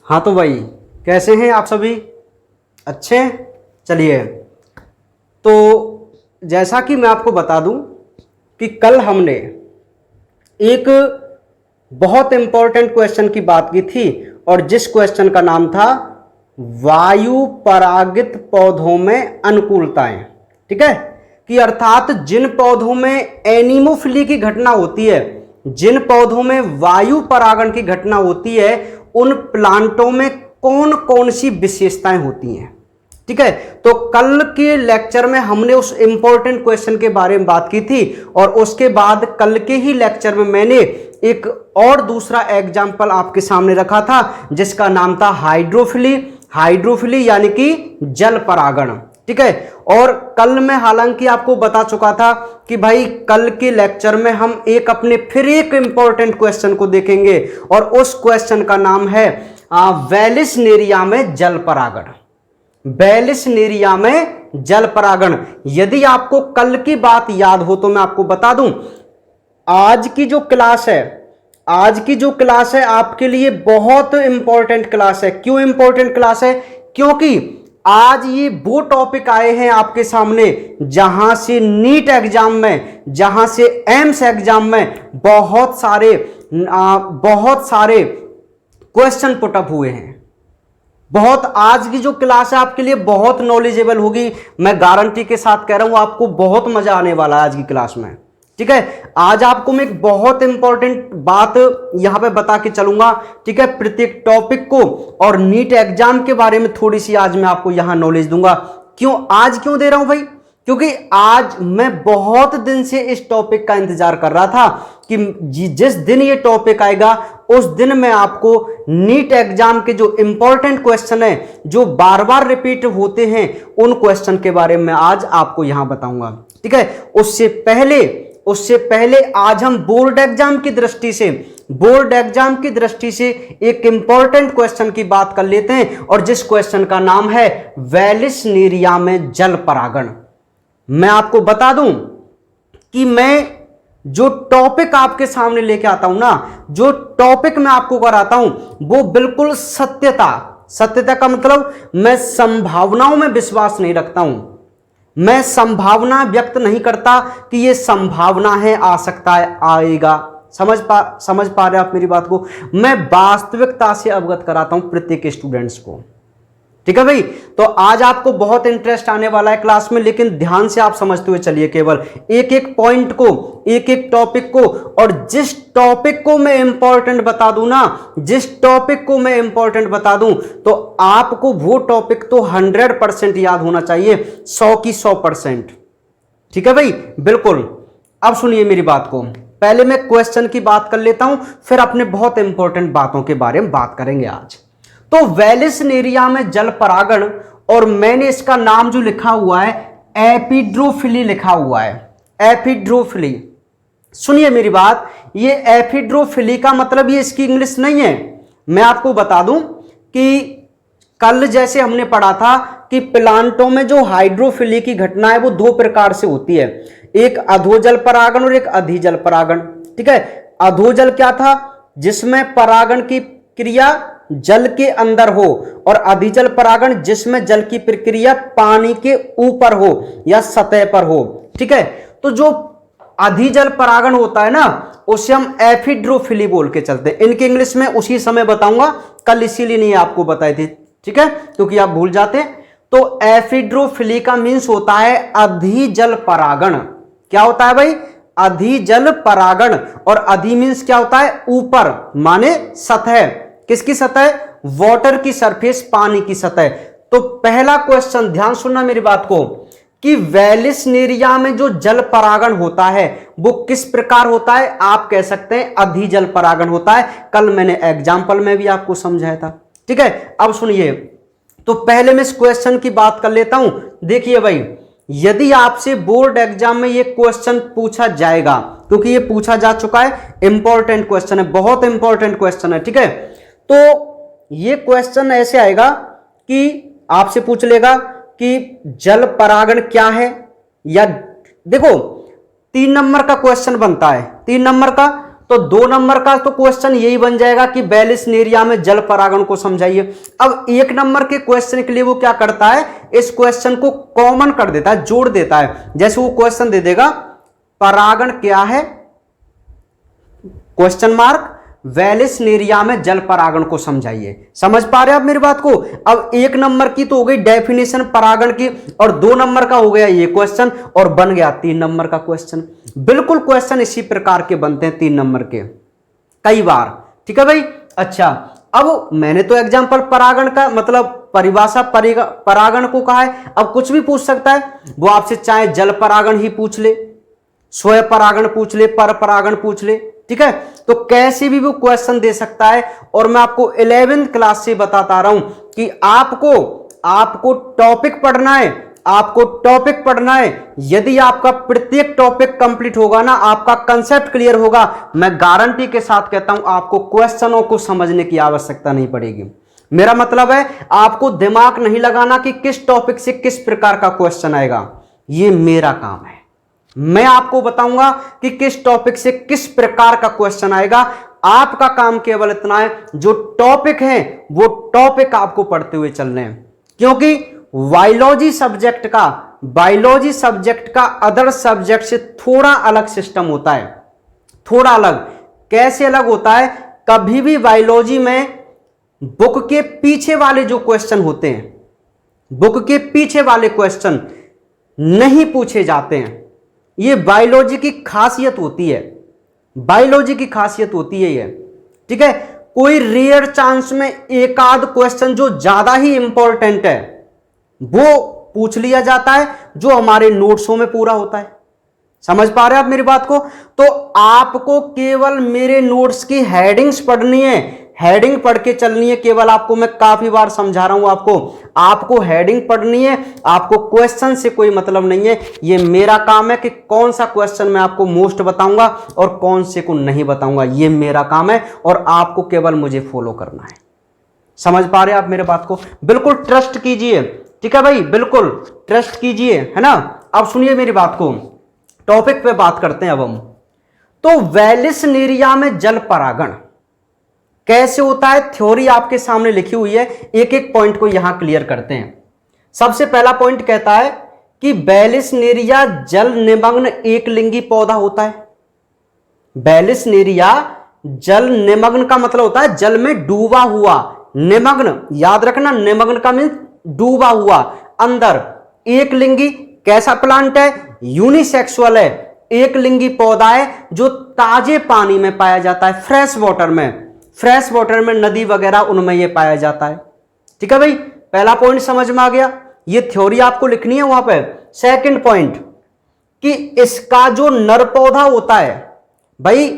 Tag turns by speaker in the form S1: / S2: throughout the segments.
S1: हाँ तो भाई, कैसे हैं आप सभी? अच्छे हैं? चलिए, तो जैसा कि मैं आपको बता दूं कि कल हमने एक बहुत इंपॉर्टेंट क्वेश्चन की बात की थी, और जिस क्वेश्चन का नाम था वायु परागित पौधों में अनुकूलताएं। ठीक है, कि अर्थात जिन पौधों में एनिमोफिली की घटना होती है, जिन पौधों में वायु परागण की घटना होती है, उन प्लांटों में कौन कौन सी विशेषताएं होती हैं। ठीक है, तो कल के लेक्चर में हमने उस इंपॉर्टेंट क्वेश्चन के बारे में बात की थी, और उसके बाद कल के ही लेक्चर में मैंने एक और दूसरा एग्जाम्पल आपके सामने रखा था, जिसका नाम था हाइड्रोफिली। हाइड्रोफिली यानी कि जल परागण। ठीक है, और कल मैं हालांकि आपको बता चुका था कि भाई कल के लेक्चर में हम फिर एक इंपॉर्टेंट क्वेश्चन को देखेंगे, और उस क्वेश्चन का नाम है वेलिसनेरिया में जल परागण। वेलिसनेरिया में जल परागण। यदि आपको कल की बात याद हो तो मैं आपको बता दूं, आज की जो क्लास है आपके लिए बहुत इंपॉर्टेंट क्लास है। क्यों इंपॉर्टेंट क्लास है? क्योंकि आज ये वो टॉपिक आए हैं आपके सामने जहां से नीट एग्जाम में, जहां से एम्स एग्जाम में बहुत सारे क्वेश्चन पुटअप हुए हैं। आज की जो क्लास है आपके लिए बहुत नॉलेजेबल होगी। मैं गारंटी के साथ कह रहा हूं, आपको बहुत मजा आने वाला है आज की क्लास में। ठीक है, आज आपको मैं एक बहुत इंपॉर्टेंट बात यहां पे बता के चलूंगा। ठीक है, प्रत्येक टॉपिक को और नीट एग्जाम के बारे में थोड़ी सी आज मैं आपको यहां नॉलेज दूंगा। आज क्यों दे रहा हूं भाई? क्योंकि आज मैं बहुत दिन से इस टॉपिक का इंतजार कर रहा था कि जिस दिन ये टॉपिक आएगा उस दिन मैं आपको नीट एग्जाम के जो इंपॉर्टेंट क्वेश्चन है, जो बार बार रिपीट होते हैं, उन क्वेश्चन के बारे में आज आपको यहां बताऊंगा। ठीक है, उससे पहले आज हम बोर्ड एग्जाम की दृष्टि से एक इंपॉर्टेंट क्वेश्चन की बात कर लेते हैं, और जिस क्वेश्चन का नाम है वेलिसनेरिया में जल परागण। मैं आपको बता दूं कि मैं जो टॉपिक आपके सामने लेके आता हूं ना, जो टॉपिक मैं आपको कराता हूं, वो बिल्कुल सत्यता का मतलब मैं संभावनाओं में विश्वास नहीं रखता हूं। मैं संभावना व्यक्त नहीं करता कि ये संभावना है, आ सकता है, आएगा। समझ पा रहे आप मेरी बात को? मैं वास्तविकता से अवगत कराता हूं प्रत्येक स्टूडेंट्स को। ठीक है भाई, तो आज आपको बहुत इंटरेस्ट आने वाला है क्लास में, लेकिन ध्यान से आप समझते हुए चलिए, केवल एक एक पॉइंट को, एक एक टॉपिक को। और जिस टॉपिक को मैं इंपॉर्टेंट बता दूं तो आपको वो टॉपिक तो 100% याद होना चाहिए, 100 की 100%। ठीक है भाई, बिल्कुल। अब सुनिए मेरी बात को, पहले मैं क्वेश्चन की बात कर लेता हूं, फिर अपने बहुत इंपॉर्टेंट बातों के बारे में बात करेंगे आज। तो वेलिसनेरिया में जल परागण, और मैंने इसका नाम जो लिखा हुआ है एपिड्रोफिली लिखा हुआ है। एपिड्रोफिली, सुनिए मेरी बात, ये एपिड्रोफिली का मतलब ये इसकी इंग्लिश नहीं है। मैं आपको बता दूं कि कल जैसे हमने पढ़ा था कि प्लांटों में जो हाइड्रोफिली की घटना है वो दो प्रकार से होती है, एक अधोजल परागण और एक अधिजल परागण। ठीक है, अधोजल क्या था? जिसमें परागण की क्रिया जल के अंदर हो, और अधिजल परागण जिसमें जल की प्रक्रिया पानी के ऊपर हो या सतह पर हो। ठीक है, तो जो अधिजल परागण होता है ना, उसे हम एपिड्रोफिली बोल के चलते हैं। इनके इंग्लिश में उसी समय बताऊंगा, कल इसीलिए नहीं आपको बताई थी। ठीक है, क्योंकि आप भूल जाते हैं। तो एपिड्रोफिली का मीन्स होता है अधिजल परागण। क्या होता है भाई? अधिजल परागण। और अधि मीन्स क्या होता है? ऊपर, माने सतह। किसकी सतह? वाटर की सरफेस, पानी की सतह। तो पहला क्वेश्चन, ध्यान सुनना मेरी बात को, कि वेलिसनेरिया में जो जल परागण होता है वो किस प्रकार होता है? आप कह सकते हैं अधिजल परागण होता है। कल मैंने एग्जाम्पल में भी आपको समझाया था। ठीक है, अब सुनिए, तो पहले मैं इस क्वेश्चन की बात कर लेता हूं। देखिए भाई, यदि आपसे बोर्ड एग्जाम में ये क्वेश्चन पूछा जाएगा, क्योंकि ये पूछा जा चुका है, इंपॉर्टेंट क्वेश्चन है, बहुत इंपॉर्टेंट क्वेश्चन है। ठीक है, तो ये क्वेश्चन ऐसे आएगा कि आपसे पूछ लेगा कि जल परागण क्या है, या देखो 3 नंबर का क्वेश्चन बनता है, 3 नंबर का। तो 2 नंबर का तो क्वेश्चन यही बन जाएगा कि बैलिस नेरिया में जल परागण को समझाइए। अब 1 नंबर के क्वेश्चन के लिए वो क्या करता है, इस क्वेश्चन को कॉमन कर देता है, जोड़ देता है। जैसे वो क्वेश्चन दे देगा परागण क्या है, क्वेश्चन मार्क, वैलिस नेरिया में जल परागण को समझाइए। समझ पा रहे हैं आप मेरी बात को। अब 1 नंबर की तो हो गई डेफिनेशन परागण की, और 2 नंबर का हो गया ये क्वेश्चन, और बन गया 3 नंबर का क्वेश्चन। बिल्कुल क्वेश्चन इसी प्रकार के बनते हैं 3 नंबर के कई बार। ठीक है भाई। अच्छा, अब मैंने तो एग्जाम्पल परागण का मतलब परिभाषा परागण को कहा है। अब कुछ भी पूछ सकता है वो आपसे, चाहे जल परागण ही पूछ ले, स्वयं परागण पूछ ले, पर परागण पूछ ले। ठीक है, तो कैसे भी वो क्वेश्चन दे सकता है। और मैं आपको 11th क्लास से बताता रहा हूं कि आपको टॉपिक पढ़ना है, आपको टॉपिक पढ़ना है। यदि आपका प्रत्येक टॉपिक कंप्लीट होगा ना, आपका कंसेप्ट क्लियर होगा, मैं गारंटी के साथ कहता हूं आपको क्वेश्चनों को समझने की आवश्यकता नहीं पड़ेगी। मेरा मतलब है आपको दिमाग नहीं लगाना कि किस टॉपिक से किस प्रकार का क्वेश्चन आएगा, ये मेरा काम है। मैं आपको बताऊंगा कि किस टॉपिक से किस प्रकार का क्वेश्चन आएगा। आपका काम केवल इतना है, जो टॉपिक है वो टॉपिक आपको पढ़ते हुए चलने हैं। क्योंकि बायोलॉजी सब्जेक्ट का अदर सब्जेक्ट से थोड़ा अलग सिस्टम होता है। थोड़ा अलग कैसे अलग होता है, कभी भी बायोलॉजी में बुक के पीछे वाले जो क्वेश्चन होते हैं, बुक के पीछे वाले क्वेश्चन नहीं पूछे जाते हैं। ये बायोलॉजी की खासियत होती है, बायोलॉजी की खासियत होती है ये। ठीक है, कोई रेयर चांस में एक आध क्वेश्चन जो ज्यादा ही इंपॉर्टेंट है वो पूछ लिया जाता है, जो हमारे नोट्सों में पूरा होता है। समझ पा रहे हैं आप मेरी बात को। तो आपको केवल मेरे नोट्स की हेडिंग्स पढ़नी है, हेडिंग पढ़ के चलनी है। केवल आपको मैं काफी बार समझा रहा हूं, आपको हेडिंग पढ़नी है, आपको क्वेश्चन से कोई मतलब नहीं है। ये मेरा काम है कि कौन सा क्वेश्चन मैं आपको मोस्ट बताऊंगा और कौन से को नहीं बताऊंगा, ये मेरा काम है। और आपको केवल मुझे फॉलो करना है। समझ पा रहे हैं आप मेरे बात को। बिल्कुल ट्रस्ट कीजिए। ठीक है भाई, बिल्कुल ट्रस्ट कीजिए, है ना। अब सुनिए मेरी बात को, टॉपिक पे बात करते हैं अब हम। तो वैलिस नेरिया में जल परागण कैसे होता है, थ्योरी आपके सामने लिखी हुई है। एक एक पॉइंट को यहां क्लियर करते हैं। सबसे पहला पॉइंट कहता है कि वैलिस नेरिया जल निमग्न एक लिंगी पौधा होता है। वैलिस नेरिया जल निमग्न का मतलब होता है जल में डूबा हुआ। निमग्न याद रखना, निमग्न का मीन डूबा हुआ, अंदर। एक लिंगी कैसा प्लांट है, यूनिसेक्सुअल है, एक लिंगी पौधा है जो ताजे पानी में पाया जाता है, फ्रेश वाटर में, नदी वगैरह उनमें ये पाया जाता है। ठीक है भाई, पहला पॉइंट समझ में आ गया। ये थ्योरी आपको लिखनी है वहां पे। सेकंड पॉइंट कि इसका जो नर पौधा होता है भाई,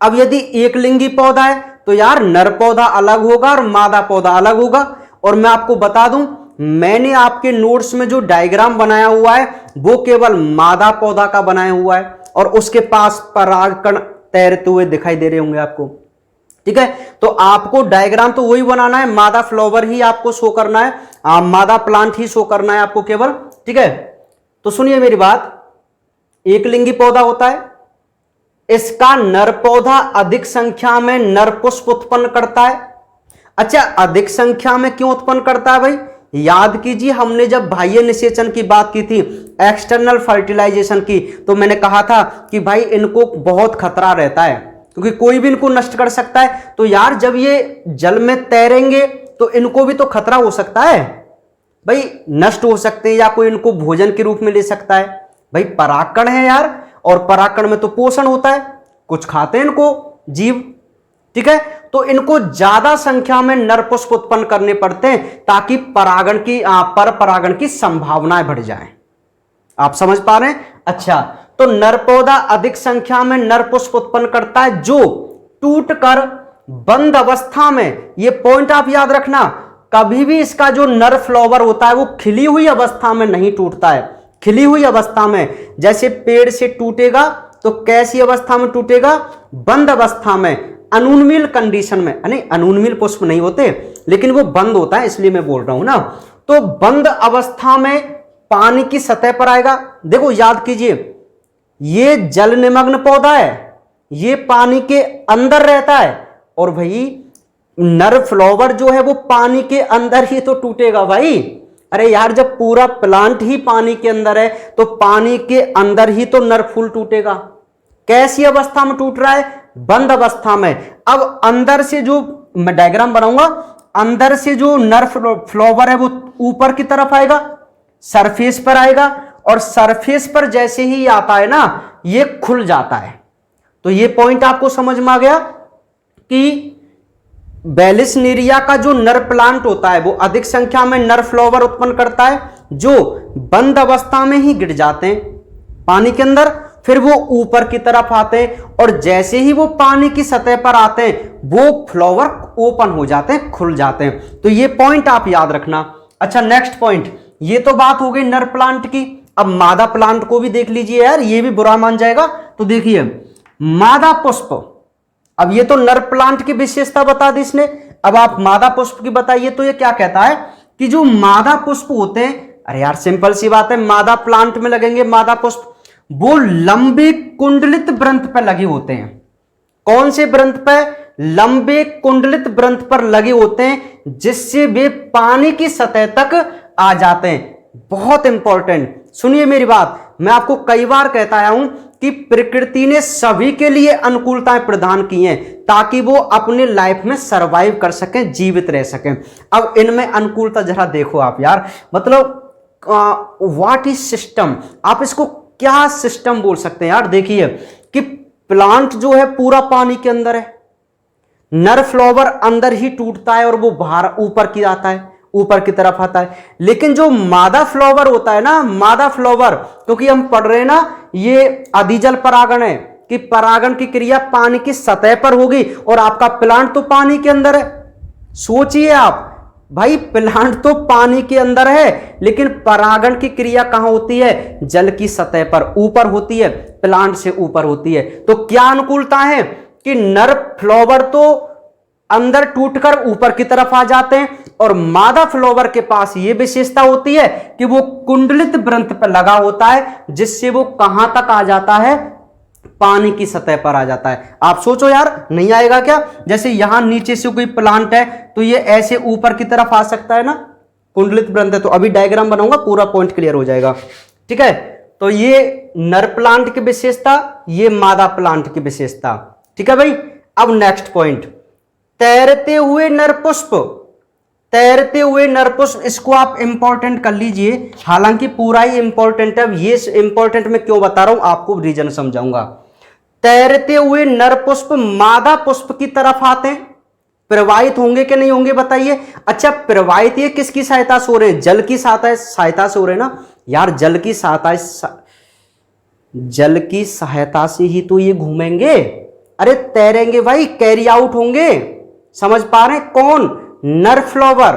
S1: अब यदि एक लिंगी पौधा है तो यार नर पौधा अलग होगा और मादा पौधा अलग होगा। और मैं आपको बता दूं, मैंने आपके नोट्स में जो डायग्राम बनाया हुआ है वो केवल मादा पौधा का बनाया हुआ है, और उसके पास परागकण तैरते हुए दिखाई दे रहे होंगे आपको। ठीक है, तो आपको डायग्राम तो वही बनाना है, मादा फ्लावर ही आपको शो करना है, मादा प्लांट ही शो करना है आपको केवल। ठीक है, तो सुनिए मेरी बात। एक लिंगी पौधा होता है, इसका नर पौधा अधिक संख्या में नर पुष्प उत्पन्न करता है। अच्छा, अधिक संख्या में क्यों उत्पन्न करता है भाई, याद कीजिए हमने जब बाह्य निषेचन की बात की थी, एक्सटर्नल फर्टिलाइजेशन की, तो मैंने कहा था कि भाई इनको बहुत खतरा रहता है क्योंकि कोई भी इनको नष्ट कर सकता है। तो यार जब ये जल में तैरेंगे तो इनको भी तो खतरा हो सकता है भाई, नष्ट हो सकते हैं या कोई इनको भोजन के रूप में ले सकता है। भाई परागकण है यार, और परागकण में तो पोषण होता है, कुछ खाते हैं इनको जीव। ठीक है, तो इनको ज्यादा संख्या में नर पुष्प उत्पन्न करने पड़ते हैं ताकि परागण की पर परागण की संभावनाएं बढ़ जाएं। आप समझ पा रहे हैं। अच्छा, तो नर पौधा अधिक संख्या में नर पुष्प उत्पन्न करता है जो टूटकर बंद अवस्था में, ये पॉइंट आप याद रखना, कभी भी इसका जो नर फ्लावर होता है वो खिली हुई अवस्था में नहीं टूटता है। खिली हुई अवस्था में, जैसे पेड़ से टूटेगा तो कैसी अवस्था में टूटेगा, बंद अवस्था में, अनुन्मील कंडीशन में। नहीं, अनुन्मील पुष्प नहीं होते लेकिन वो बंद होता है, इसलिए मैं बोल रहा हूं ना। तो बंद अवस्था में पानी की सतह पर आएगा। देखो याद कीजिए, ये जल निमग्न पौधा है, ये पानी के अंदर रहता है, और भाई नर फ्लावर जो है वो पानी के अंदर ही तो टूटेगा भाई। अरे यार, जब पूरा प्लांट ही पानी के अंदर है तो पानी के अंदर ही तो नर फूल टूटेगा। कैसी अवस्था में टूट रहा है? बंद अवस्था में। अब अंदर से जो मैं डायग्राम बनाऊंगा, अंदर से जो नर फ्लावर है वो ऊपर की तरफ आएगा, सरफेस पर आएगा, और सरफेस पर जैसे ही आता है ना, ये खुल जाता है। तो ये पॉइंट आपको समझ में आ गया कि बैलिसनेरिया का जो नर प्लांट होता है वो अधिक संख्या में नर फ्लावर उत्पन्न करता है, जो बंद अवस्था में ही गिर जाते हैं पानी के अंदर, फिर वो ऊपर की तरफ आते हैं, और जैसे ही वो पानी की सतह पर आते हैं वो फ्लावर ओपन हो जाते हैं, खुल जाते हैं। तो ये पॉइंट आप याद रखना। अच्छा, नेक्स्ट पॉइंट, ये तो बात हो गई नर प्लांट की। अब मादा प्लांट को भी देख लीजिए यार, ये भी बुरा मान जाएगा। तो देखिए मादा पुष्प, अब ये तो नर प्लांट की विशेषता बता दी इसने, अब आप मादा पुष्प की बताइए। तो ये क्या कहता है कि जो मादा पुष्प होते हैं, अरे यार सिंपल सी बात है, मादा प्लांट में लगेंगे मादा पुष्प, वो लंबे कुंडलित वृंत पर लगे होते हैं। कौन से वृंत पर? लंबे कुंडलित वृंत पर लगे होते हैं, जिससे वे पानी की सतह तक आ जाते हैं। बहुत इंपॉर्टेंट, सुनिए मेरी बात, मैं आपको कई बार कहता आया हूं कि प्रकृति ने सभी के लिए अनुकूलताएं प्रदान की हैं ताकि वो अपने लाइफ में सरवाइव कर सकें, जीवित रह सकें। अब इनमें अनुकूलता जरा देखो आप यार, मतलब व्हाट इज सिस्टम, आप इसको क्या सिस्टम बोल सकते हैं यार। देखिए कि प्लांट जो है पूरा पानी के अंदर है, नर फ्लावर अंदर ही टूटता है और वो बाहर ऊपर की आता है, ऊपर की तरफ आता है। लेकिन जो मादा फ्लावर होता है ना, मादा फ्लावर, क्योंकि हम पढ़ रहे हैं ना ये अधिजल परागण है कि परागण की क्रिया पानी की सतह पर होगी, और आपका प्लांट तो पानी के अंदर है। सोचिए आप भाई, प्लांट तो पानी के अंदर है, लेकिन परागण की क्रिया कहां होती है? जल की सतह पर, ऊपर होती है, प्लांट से ऊपर होती है। तो क्या अनुकूलता है कि नर फ्लावर तो अंदर टूटकर ऊपर की तरफ आ जाते हैं, और मादा फ्लावर के पास यह विशेषता होती है कि वो कुंडलित वृंत पर लगा होता है, जिससे वो कहां तक आ जाता है? पानी की सतह पर आ जाता है। आप सोचो यार, नहीं आएगा क्या? जैसे यहां नीचे से कोई प्लांट है तो ये ऐसे ऊपर की तरफ आ सकता है ना, कुंडलित वृंत है। तो अभी डायग्राम बनाऊंगा, पूरा पॉइंट क्लियर हो जाएगा, ठीक है। तो ये नर प्लांट की विशेषता, ये मादा प्लांट की विशेषता, ठीक है भाई। अब नेक्स्ट पॉइंट, तैरते हुए नर पुष्प, तैरते हुए नर पुष्प, इसको आप इंपॉर्टेंट कर लीजिए, हालांकि पूरा ही इंपॉर्टेंट है। ये इंपॉर्टेंट मैं क्यों बता रहा हूं, आपको रीजन समझाऊंगा। तैरते हुए नर पुष्प मादा पुष्प की तरफ आते हैं, प्रवाहित होंगे कि नहीं होंगे बताइए। अच्छा, प्रवाहित ये किसकी सहायता से हो रहे हैं? जल की सहायता से हो रहे हैं ना यार, जल की सहायता से ही तो ये घूमेंगे, अरे तैरेंगे भाई, कैरी आउट होंगे। समझ पा रहे हैं? कौन? नर फ्लावर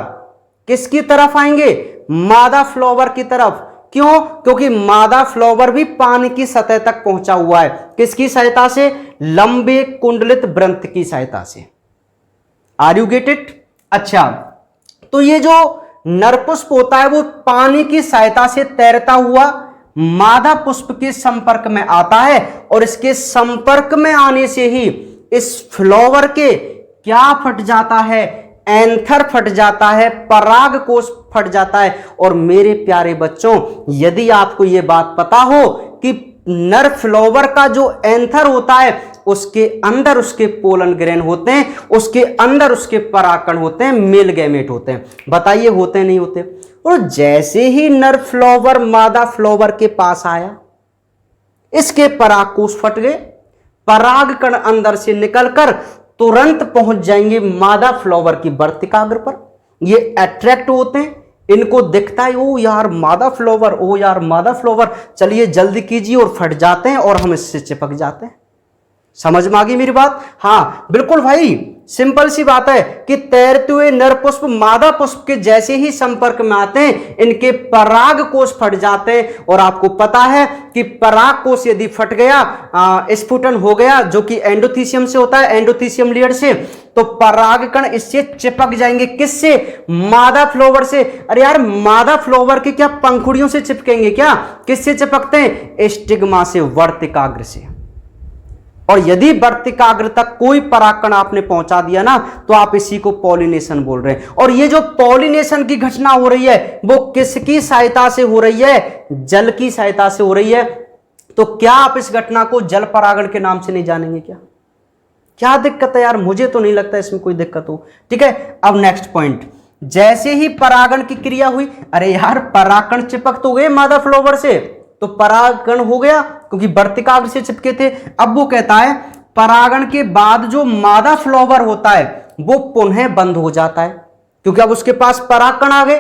S1: किसकी तरफ आएंगे? मादा फ्लावर की तरफ। क्यों? क्योंकि मादा फ्लावर भी पानी की सतह तक पहुंचा हुआ है, किसकी सहायता से? लंबे कुंडलित वृंत की सहायता से। Are you get it? अच्छा, तो ये जो नर पुष्प होता है वो पानी की सहायता से तैरता हुआ मादा पुष्प के संपर्क में आता है, और इसके संपर्क में आने से ही इस फ्लावर के क्या फट जाता है? एंथर फट जाता है, पराग कोश फट जाता है। और मेरे प्यारे बच्चों, यदि आपको यह बात पता हो कि नर फ्लावर का जो एंथर होता है उसके अंदर उसके पोलन ग्रेन होते हैं, उसके अंदर उसके परागकण होते हैं, मेल गैमेट होते हैं, बताइए होते नहीं होते? और जैसे ही नर फ्लावर मादा फ्लावर के पास आया, इसके पराग कोश फट गए, परागकण अंदर से निकलकर तुरंत पहुंच जाएंगे मादा फ्लावर की वर्तिकाग्र पर। ये अट्रैक्ट होते हैं, इनको दिखता है ओ यार मादा फ्लावर, ओ यार मादा फ्लावर, चलिए जल्दी कीजिए, और फट जाते हैं और हम इससे चिपक जाते हैं। समझ में आ गई मेरी बात? हाँ बिल्कुल भाई, सिंपल सी बात है कि तैरते हुए नर पुष्प मादा पुष्प के जैसे ही संपर्क में आते हैं, इनके पराग कोश फट जाते हैं। और आपको पता है कि पराग कोश यदि फट गया, स्फुटन हो गया, जो कि एंडोथीसियम से होता है, एंडोथीसियम लेयर से, तो परागकण इससे चिपक जाएंगे। किससे? मादा फ्लावर से। अरे यार, मादा फ्लावर के क्या पंखुड़ियों से चिपकेंगे क्या? किससे चिपकते हैं? स्टिग्मा से, वर्तिकाग्र से। और यदि वर्तिकाग्र तक कोई परागकण आपने पहुंचा दिया ना, तो आप इसी को पॉलिनेशन बोल रहे हैं। और ये जो पॉलिनेशन की घटना हो रही है वो किसकी सहायता से हो रही है? जल की सहायता से हो रही है। तो क्या आप इस घटना को जल परागण के नाम से नहीं जानेंगे? क्या दिक्कत है यार? मुझे तो नहीं लगता इसमें कोई दिक्कत हो। ठीक है, अब नेक्स्ट पॉइंट, जैसे ही परागण की क्रिया हुई, अरे यार परागकण चिपक तो गए मादा फ्लावर से, तो परागण हो गया क्योंकि वर्तिकाग्र से चिपके थे। अब वो कहता है परागण के बाद जो मादा फ्लावर होता है वो पुनः बंद हो जाता है, क्योंकि अब उसके पास परागकण आ गए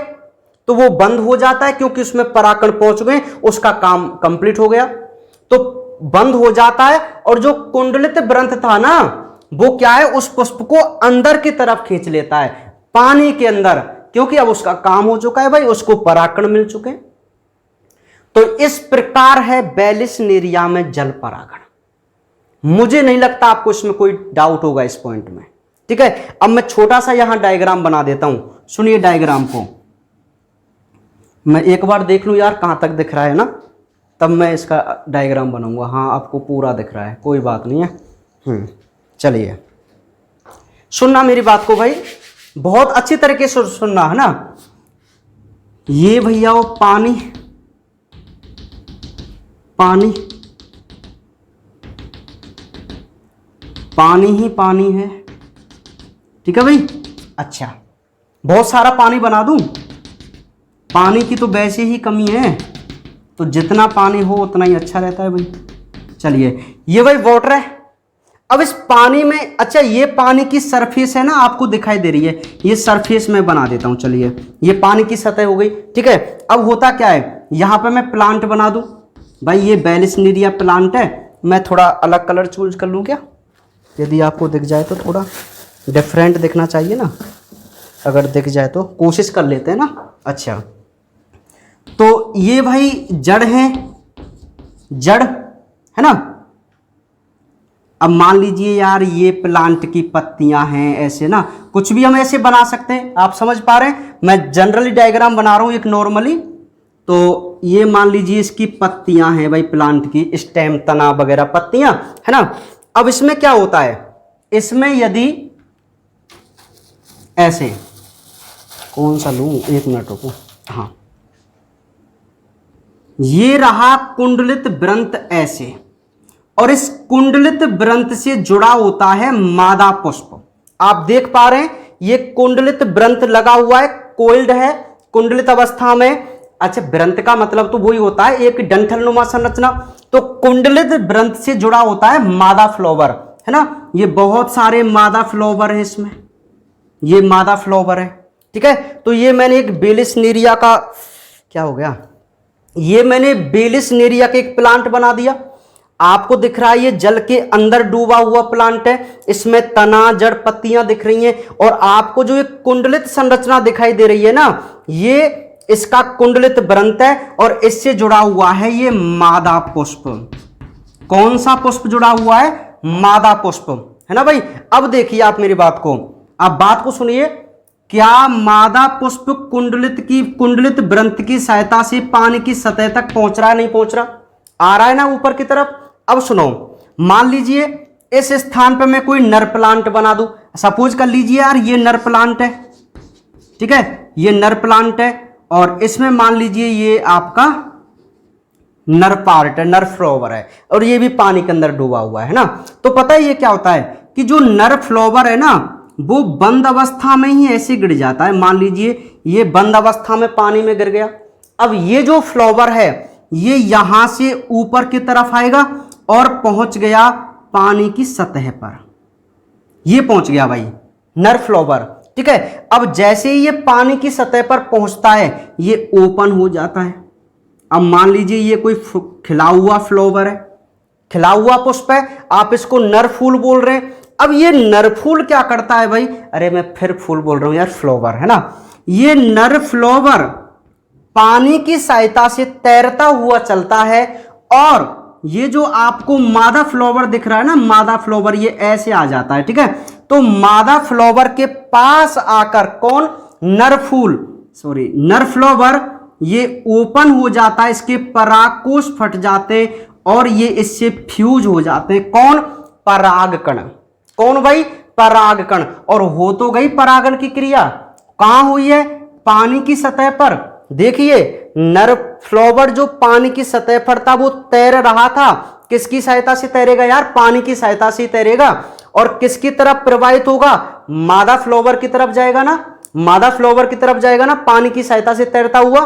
S1: तो वो बंद हो जाता है, क्योंकि उसमें परागकण पहुंच गए, उसका काम कंप्लीट हो गया, तो बंद हो जाता है। और जो कुंडलित ग्रंथ था ना, वो क्या है, उस पुष्प को अंदर की तरफ खींच लेता है, पानी के अंदर, क्योंकि अब उसका काम हो चुका है भाई, उसको परागकण मिल चुके हैं। तो इस प्रकार है बेलिस्नेरिया में जल परागण। मुझे नहीं लगता आपको इसमें कोई डाउट होगा इस पॉइंट में। ठीक है, अब मैं छोटा सा यहां डायग्राम बना देता हूं, सुनिए डायग्राम को। मैं एक बार देख लूं यार कहां तक दिख रहा है ना, तब मैं इसका डायग्राम बनाऊंगा। हाँ, आपको पूरा दिख रहा है, कोई बात नहीं है। चलिए सुनना मेरी बात को भाई, बहुत अच्छी तरीके से सुनना है ना। ये भैया वो पानी पानी पानी ही पानी है। ठीक है भाई, अच्छा बहुत सारा पानी बना दूं? पानी की तो वैसे ही कमी है, तो जितना पानी हो उतना ही अच्छा रहता है भाई। चलिए ये भाई वाटर है। अब इस पानी में, अच्छा ये पानी की सरफेस है ना, आपको दिखाई दे रही है, ये सरफेस में बना देता हूं। चलिए ये पानी की सतह हो गई। ठीक है, अब होता क्या है, यहां पे मैं प्लांट बना दूं भाई, ये बेलिस्नेरिया प्लांट है। मैं थोड़ा अलग कलर चूज कर लूं क्या? यदि आपको दिख जाए तो, थोड़ा डिफरेंट दिखना चाहिए ना, अगर दिख जाए तो कोशिश कर लेते हैं ना। अच्छा, तो ये भाई जड़ है, जड़ है ना। अब मान लीजिए यार ये प्लांट की पत्तियां हैं, ऐसे ना, कुछ भी हम ऐसे बना सकते हैं। आप समझ पा रहे हैं? मैं जनरली डायग्राम बना रहा हूं एक नॉर्मली। तो ये मान लीजिए इसकी पत्तियां हैं भाई, प्लांट की स्टेम, तना वगैरह पत्तियां, है ना। अब इसमें क्या होता है, इसमें यदि ऐसे, कौन सा लूं, एक मिनट रुको। हाँ, ये रहा कुंडलित व्रंत ऐसे, और इस कुंडलित व्रंत से जुड़ा होता है मादा पुष्प। आप देख पा रहे हैं ये कुंडलित व्रंत लगा हुआ है, कोइल्ड है, कुंडलित अवस्था में। अच्छा, व्रंत का मतलब तो वही होता है, एक डंठलनुमा संरचना। तो कुंडलित व्रंत से जुड़ा होता है मादा फ्लावर, है ना। ये बहुत सारे मादा फ्लावर है इसमें, ये मादा फ्लावर है। ठीक है, तो ये मैंने एक बेलिस्नेरिया का, क्या हो गया, ये मैंने बेलिस्नेरिया के एक प्लांट बना दिया। आपको दिख रहा है ये जल के अंदर डूबा हुआ प्लांट है, इसमें तना, जड़, पत्तियां दिख रही हैं। और आपको जो एक कुंडलित संरचना दिखाई दे रही है ना, ये इसका कुंडलित व्रंत है, और इससे जुड़ा हुआ है ये मादा पुष्प। कौन सा पुष्प जुड़ा हुआ है? मादा पुष्प, है ना भाई। अब देखिए आप मेरी बात को, आप बात को सुनिए। क्या मादा पुष्प कुंडलित व्रंत की सहायता से पानी की सतह तक पहुंच रहा है, नहीं पहुंच रहा? आ रहा है ना ऊपर की तरफ। अब सुनो, मान लीजिए इस स्थान पर मैं कोई नर प्लांट बना दूं। सपोज कर लीजिए यार ये नर प्लांट है, ठीक है, ये नर प्लांट है, और इसमें मान लीजिए ये आपका नर पार्ट है, नर फ्लावर है, और ये भी पानी के अंदर डूबा हुआ है ना। तो पता है ये क्या होता है कि जो नर फ्लावर है ना, वो बंद अवस्था में ही ऐसे गिर जाता है। मान लीजिए ये बंद अवस्था में पानी में गिर गया। अब ये जो फ्लावर है ये यहां से ऊपर की तरफ आएगा और पहुंच गया पानी की सतह पर, ये पहुंच गया भाई नर फ्लावर। ठीक है, अब जैसे ही ये पानी की सतह पर पहुंचता है ये ओपन हो जाता है। अब मान लीजिए ये कोई खिला हुआ फ्लावर है, खिला हुआ पुष्प है, आप इसको नर फूल बोल रहे हैं। अब ये नर फूल क्या करता है भाई, अरे मैं फिर फूल बोल रहा हूं यार, फ्लावर है ना। ये नर फ्लावर पानी की सहायता से तैरता हुआ चलता है, और ये जो आपको मादा फ्लावर दिख रहा है ना, मादा फ्लावर ये ऐसे आ जाता है। ठीक है, तो मादा फ्लावर के पास आकर कौन, नर फूल, सॉरी नर फ्लावर, ये ओपन हो जाता है, इसके परागकोश फट जाते और ये इससे फ्यूज हो जाते हैं। कौन, परागकण। कौन भाई? परागकण। और हो तो गई परागण की क्रिया, कहां हुई है? पानी की सतह पर। देखिए नर फ्लावर जो पानी की सतह पर था वो तैर रहा था, किसकी सहायता से तैरेगा यार? पानी की सहायता से तैरेगा। और किसकी तरफ प्रवाहित होगा? मादा फ्लावर की तरफ जाएगा ना, मादा फ्लावर की तरफ जाएगा ना, पानी की सहायता से तैरता हुआ।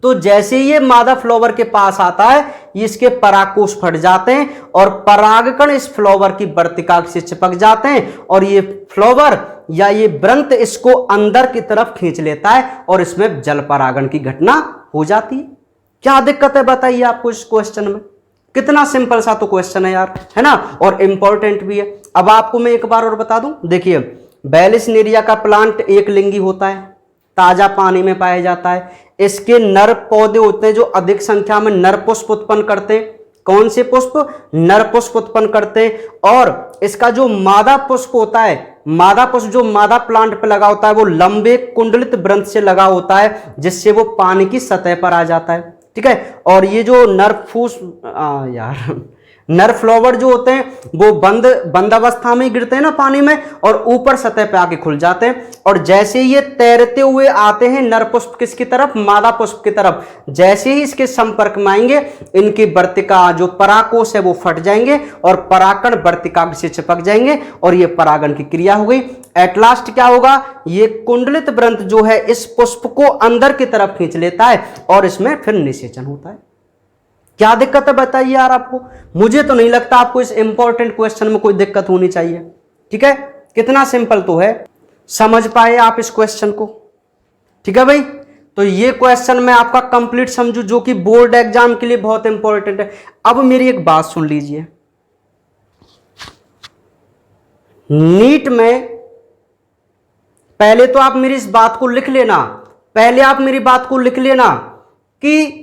S1: तो जैसे ही ये मादा फ्लावर के पास आता है, इसके परागकोश फट जाते हैं और परागकण इस फ्लावर की वर्तिका से चिपक जाते हैं और ये फ्लावर या ये व्रंत इसको अंदर की तरफ खींच लेता है और इसमें जल परागण की घटना हो जाती है। क्या दिक्कत है बताइए आपको इस क्वेश्चन में? कितना सिंपल सा तो क्वेश्चन है यार, है ना, और इंपॉर्टेंट भी है। अब आपको मैं एक बार और बता दूं, देखिए बैलिसनेरिया का प्लांट एक लिंगी होता है, ताजा पानी में पाया जाता है। इसके नर पौधे होते हैं जो अधिक संख्या में नर पुष्प उत्पन्न करते हैं। कौन से पुष्प? नर पुष्प उत्पन्न करते हैं। और इसका जो मादा पुष्प होता है, मादा पुष्प जो मादा प्लांट पे लगा होता है वो लंबे कुंडलित व्रंत से लगा होता है, जिससे वो पानी की सतह पर आ जाता है। ठीक है। और ये जो नर फ्लावर जो होते हैं वो बंद अवस्था में गिरते हैं ना पानी में, और ऊपर सतह पे आके खुल जाते हैं। और जैसे ये तैरते हुए आते हैं नर पुष्प किसकी तरफ? मादा पुष्प की तरफ। जैसे ही इसके संपर्क में आएंगे, इनकी वर्तिका जो परागकोश है वो फट जाएंगे और परागकण वर्तिका से चिपक जाएंगे और ये परागण की क्रिया हो गई। एट लास्ट क्या होगा? ये कुंडलित व्रंत जो है इस पुष्प को अंदर की तरफ खींच लेता है और इसमें फिर निषेचन होता है। क्या दिक्कत है बताइए यार आपको? मुझे तो नहीं लगता आपको इस इंपॉर्टेंट क्वेश्चन में कोई दिक्कत होनी चाहिए। ठीक है, कितना सिंपल तो है, समझ पाए आप इस क्वेश्चन को? ठीक है भाई, तो ये क्वेश्चन मैं आपका कंप्लीट समझू जो कि बोर्ड एग्जाम के लिए बहुत इंपॉर्टेंट है। अब मेरी एक बात सुन लीजिए, नीट में पहले तो आप मेरी इस बात को लिख लेना, पहले आप मेरी बात को लिख लेना कि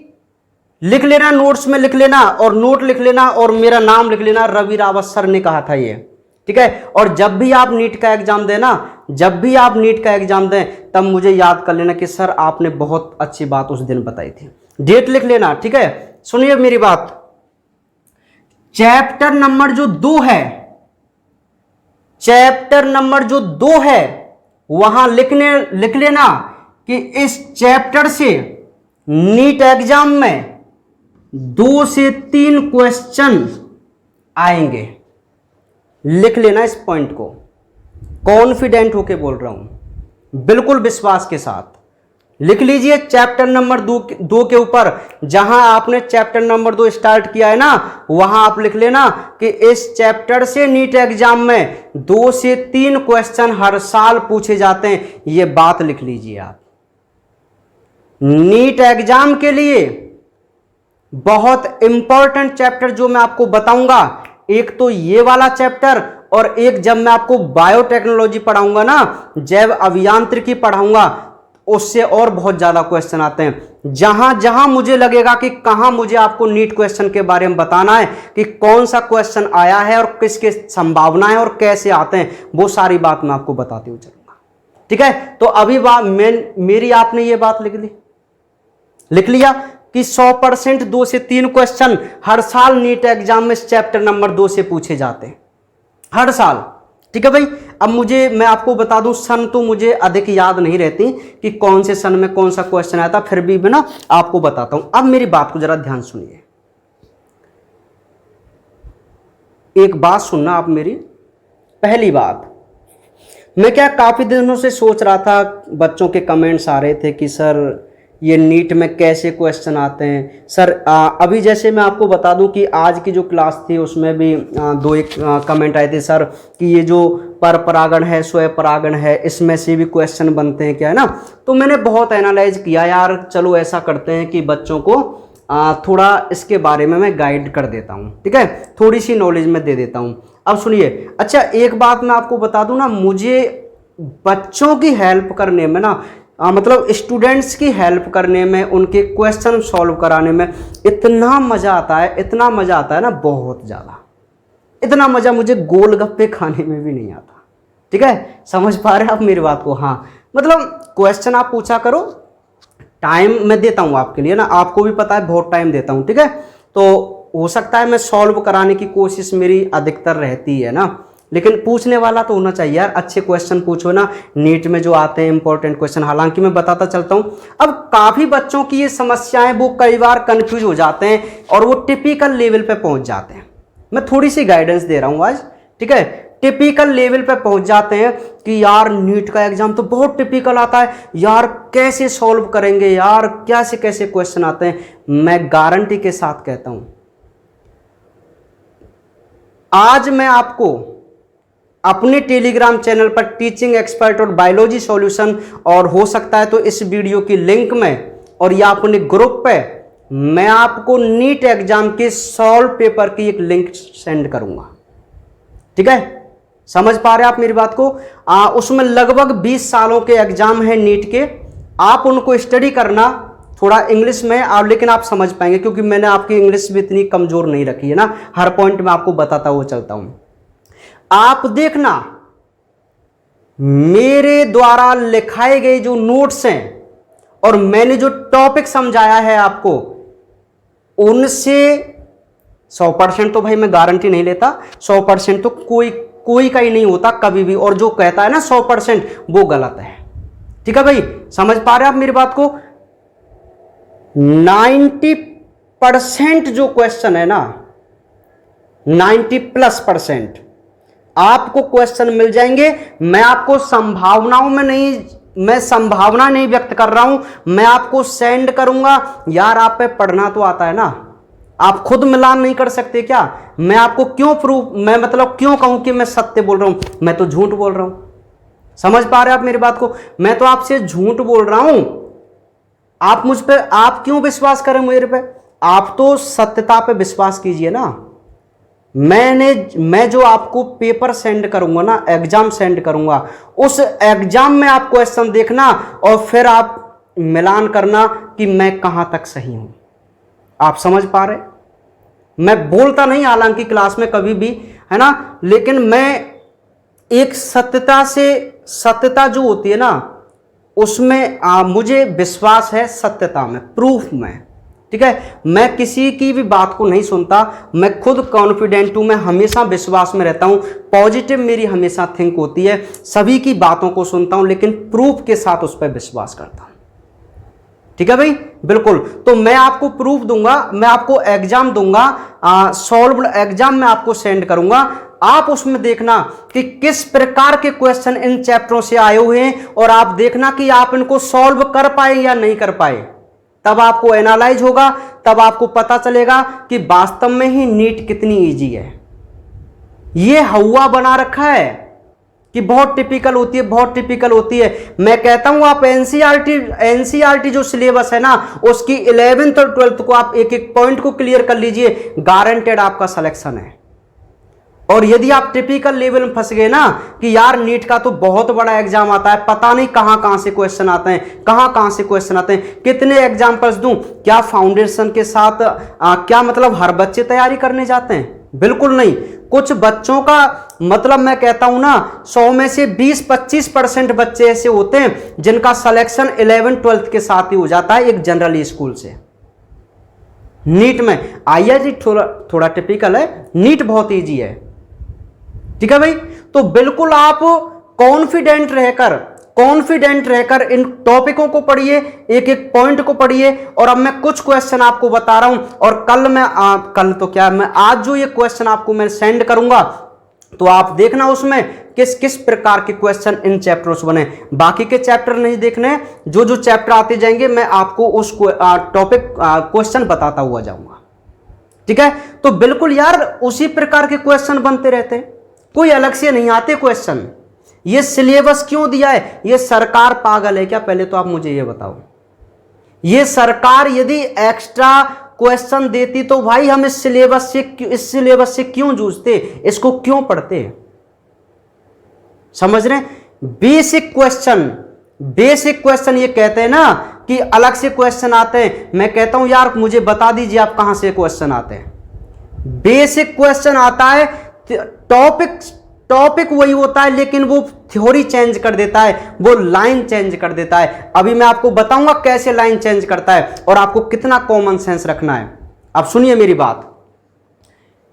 S1: लिख लेना, नोट्स में लिख लेना और नोट लिख लेना और मेरा नाम लिख लेना, रवि रावत सर ने कहा था ये। ठीक है। और जब भी आप नीट का एग्जाम देना, जब भी आप नीट का एग्जाम दें, तब मुझे याद कर लेना कि सर आपने बहुत अच्छी बात उस दिन बताई थी। डेट लिख लेना। ठीक है, सुनिए मेरी बात, चैप्टर नंबर जो 2 है, चैप्टर नंबर जो 2 है वहां लिख लेना कि इस चैप्टर से नीट एग्जाम में 2 से 3 क्वेश्चन आएंगे। लिख लेना इस पॉइंट को, कॉन्फिडेंट होके बोल रहा हूं, बिल्कुल विश्वास के साथ लिख लीजिए। चैप्टर नंबर 2 के ऊपर जहां आपने चैप्टर नंबर 2 स्टार्ट किया है ना, वहां आप लिख लेना कि इस चैप्टर से नीट एग्जाम में 2 से 3 क्वेश्चन हर साल पूछे जाते हैं। यह बात लिख लीजिए आप। नीट एग्जाम के लिए बहुत इंपॉर्टेंट चैप्टर जो मैं आपको बताऊंगा, एक तो ये वाला चैप्टर और एक जब मैं आपको बायोटेक्नोलॉजी पढ़ाऊंगा ना, जैव अभियांत्रिकी पढ़ाऊंगा, उससे और बहुत ज्यादा क्वेश्चन आते हैं। जहां जहां मुझे लगेगा कि कहां मुझे आपको नीट क्वेश्चन के बारे में बताना है कि कौन सा क्वेश्चन आया है और किसके संभावना है और कैसे आते हैं, वो सारी बात मैं आपको बताती हुए चलूंगा। ठीक है, तो अभी मेरी आपने ये बात लिख लिया कि 100% 2 से 3 क्वेश्चन हर साल नीट एग्जाम में चैप्टर नंबर 2 से पूछे जाते हैं, हर साल। ठीक है भाई, अब मैं आपको बता दूं, सन तो मुझे अधिक याद नहीं रहती कि कौन से सन में कौन सा क्वेश्चन आया था, फिर भी मैं ना आपको बताता हूं। अब मेरी बात को जरा ध्यान सुनिए, एक बात सुनना आप मेरी। पहली बात, मैं क्या काफी दिनों से सोच रहा था, बच्चों के कमेंट्स आ रहे थे कि सर ये नीट में कैसे क्वेश्चन आते हैं सर। अभी जैसे मैं आपको बता दूं कि आज की जो क्लास थी उसमें भी 2-1 कमेंट आए थे सर कि ये जो पर परागण है, स्वयं परागण है, इसमें से भी क्वेश्चन बनते हैं क्या, है ना। तो मैंने बहुत एनालाइज किया यार, चलो ऐसा करते हैं कि बच्चों को थोड़ा इसके बारे में मैं गाइड कर देता हूँ। ठीक है, थोड़ी सी नॉलेज में दे देता हूँ। अब सुनिए, अच्छा एक बात मैं आपको बता दूं ना, मुझे बच्चों की हेल्प करने में ना, मतलब स्टूडेंट्स की हेल्प करने में, उनके क्वेश्चन सॉल्व कराने में इतना मज़ा आता है, इतना मज़ा आता है ना, बहुत ज़्यादा। इतना मज़ा मुझे गोलगप्पे खाने में भी नहीं आता। ठीक है, समझ पा रहे हैं आप मेरी बात को? हाँ, मतलब क्वेश्चन आप पूछा करो, टाइम मैं देता हूँ आपके लिए ना, आपको भी पता है बहुत टाइम देता हूँ। ठीक है, तो हो सकता है मैं सॉल्व कराने की कोशिश मेरी अधिकतर रहती है ना, लेकिन पूछने वाला तो होना चाहिए यार, अच्छे क्वेश्चन पूछो ना नीट में जो आते हैं इंपॉर्टेंट क्वेश्चन। हालांकि मैं बताता चलता हूं, अब काफी बच्चों की ये समस्याएं वो कई बार कंफ्यूज हो जाते हैं और वो टिपिकल लेवल पे पहुंच जाते हैं। मैं थोड़ी सी गाइडेंस दे रहा हूं आज, ठीक है। टिपिकल लेवल पे पहुंच जाते हैं कि यार नीट का एग्जाम तो बहुत टिपिकल आता है यार, कैसे सॉल्व करेंगे यार, कैसे कैसे क्वेश्चन आते हैं। मैं गारंटी के साथ कहता हूं, आज मैं आपको अपने टेलीग्राम चैनल पर टीचिंग एक्सपर्ट और बायोलॉजी सॉल्यूशन, और हो सकता है तो इस वीडियो की लिंक में और या अपने ग्रुप पे मैं आपको नीट एग्जाम के सॉल्व पेपर की एक लिंक सेंड करूंगा, ठीक है। समझ पा रहे हैं आप मेरी बात को? उसमें लगभग 20 सालों के एग्जाम है नीट के, आप उनको स्टडी करना थोड़ा इंग्लिश में आप, लेकिन आप समझ पाएंगे क्योंकि मैंने आपकी इंग्लिश भी इतनी कमजोर नहीं रखी है ना, हर पॉइंट में आपको बताता हुआ चलता हूं। आप देखना मेरे द्वारा लिखाए गए जो नोट्स हैं और मैंने जो टॉपिक समझाया है आपको, उनसे 100% तो भाई मैं गारंटी नहीं लेता, 100% तो कोई का ही नहीं होता कभी भी, और जो कहता है ना 100% वो गलत है, ठीक है भाई। समझ पा रहे हैं आप मेरी बात को? 90% जो क्वेश्चन है ना, 90+% आपको क्वेश्चन मिल जाएंगे। मैं आपको संभावनाओं में नहीं, मैं संभावना नहीं व्यक्त कर रहा हूं, मैं आपको सेंड करूंगा। यार आप पे पढ़ना तो आता है ना, आप खुद मिलान नहीं कर सकते क्या? मैं आपको क्यों प्रूफ, मैं मतलब क्यों कहूं कि मैं सत्य बोल रहा हूं, मैं तो झूठ बोल रहा हूं। समझ पा रहे हैं आप मेरी बात को? मैं तो आपसे झूठ बोल रहा हूं, आप मुझ पे, आप क्यों विश्वास करें मेरे पे? आप तो सत्यता पे विश्वास कीजिए ना। मैं जो आपको पेपर सेंड करूंगा ना, एग्जाम सेंड करूंगा, उस एग्जाम में आप क्वेश्चन देखना और फिर आप मिलान करना कि मैं कहां तक सही हूं। आप समझ पा रहे? मैं बोलता नहीं हालांकि क्लास में कभी भी, है ना, लेकिन मैं एक सत्यता जो होती है ना, उसमें मुझे विश्वास है, सत्यता में, प्रूफ में, ठीक है। मैं किसी की भी बात को नहीं सुनता, मैं खुद कॉन्फिडेंट हूं, मैं हमेशा विश्वास में रहता हूं, पॉजिटिव मेरी हमेशा थिंक होती है, सभी की बातों को सुनता हूं लेकिन प्रूफ के साथ उस पर विश्वास करता हूं, ठीक है भाई, बिल्कुल। तो मैं आपको प्रूफ दूंगा, मैं आपको एग्जाम दूंगा, सॉल्व्ड एग्जाम में आपको सेंड करूंगा, आप उसमें देखना कि किस प्रकार के क्वेश्चन इन चैप्टरों से आए हुए हैं और आप देखना कि आप इनको सॉल्व कर पाए या नहीं कर पाए। तब आपको एनालाइज होगा, तब आपको पता चलेगा कि वास्तव में ही नीट कितनी इजी है। ये हवा बना रखा है कि बहुत टिपिकल होती है, बहुत टिपिकल होती है। मैं कहता हूं आप एनसीईआरटी जो सिलेबस है ना, उसकी 11th और 12th को आप एक एक पॉइंट को क्लियर कर लीजिए, गारंटेड आपका सिलेक्शन है। और यदि आप टिपिकल लेवल में फंस गए ना कि यार नीट का तो बहुत बड़ा एग्जाम आता है, पता नहीं कहां से क्वेश्चन आते हैं, कहां से क्वेश्चन आते हैं, कितने एग्जांपल्स दूं, क्या फाउंडेशन के साथ क्या मतलब हर बच्चे तैयारी करने जाते हैं? बिल्कुल नहीं। कुछ बच्चों का मतलब मैं कहता हूं ना, 100 में से 20-25% बच्चे ऐसे होते हैं जिनका सिलेक्शन 11th 12th के साथ ही हो जाता है एक जनरल स्कूल से। नीट में आईआईटी थोड़ा टिपिकल है, नीट बहुत ईजी है, ठीक है भाई। तो बिल्कुल आप कॉन्फिडेंट रहकर इन टॉपिकों को पढ़िए, एक एक पॉइंट को पढ़िए। और अब मैं कुछ क्वेश्चन आपको बता रहा हूं और मैं आज जो ये क्वेश्चन आपको मैं सेंड करूंगा, तो आप देखना उसमें किस किस प्रकार के क्वेश्चन इन चैप्टरों से बने। बाकी के चैप्टर नहीं देखने, जो चैप्टर आते जाएंगे मैं आपको उस टॉपिक क्वेश्चन बताता हुआ जाऊंगा, ठीक है। तो बिल्कुल यार उसी प्रकार के क्वेश्चन बनते रहते हैं, कोई अलग से नहीं आते क्वेश्चन। ये सिलेबस क्यों दिया है? ये सरकार पागल है क्या? पहले तो आप मुझे ये बताओ। ये सरकार यदि एक्स्ट्रा क्वेश्चन देती तो भाई हम इस सिलेबस से क्यों जूझते, इसको क्यों पढ़ते? समझ रहे? बेसिक क्वेश्चन ये कहते हैं ना कि अलग से क्वेश्चन आते हैं। मैं कहता हूं यार मुझे बता दीजिए आप कहां से क्वेश्चन आते हैं। बेसिक क्वेश्चन आता है, टॉपिक वही होता है लेकिन वो थ्योरी चेंज कर देता है, वो लाइन चेंज कर देता है। अभी मैं आपको बताऊंगा कैसे लाइन चेंज करता है और आपको कितना कॉमन सेंस रखना है। अब सुनिए मेरी बात,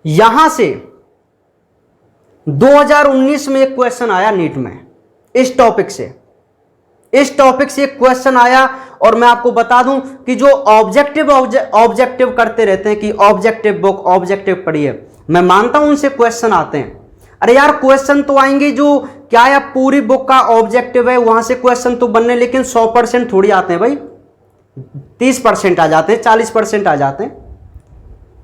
S1: यहां से 2019 में एक क्वेश्चन आया नीट में इस टॉपिक से एक क्वेश्चन आया, और मैं आपको बता दूं कि जो ऑब्जेक्टिव करते रहते हैं कि ऑब्जेक्टिव बुक ऑब्जेक्टिव पढ़िए, मैं मानता हूं उनसे क्वेश्चन आते हैं। अरे यार क्वेश्चन तो आएंगे जो क्या है पूरी बुक का ऑब्जेक्टिव है वहां से क्वेश्चन तो बनने, लेकिन 100% थोड़ी आते हैं भाई, 30% आ जाते हैं, 40% आ जाते हैं।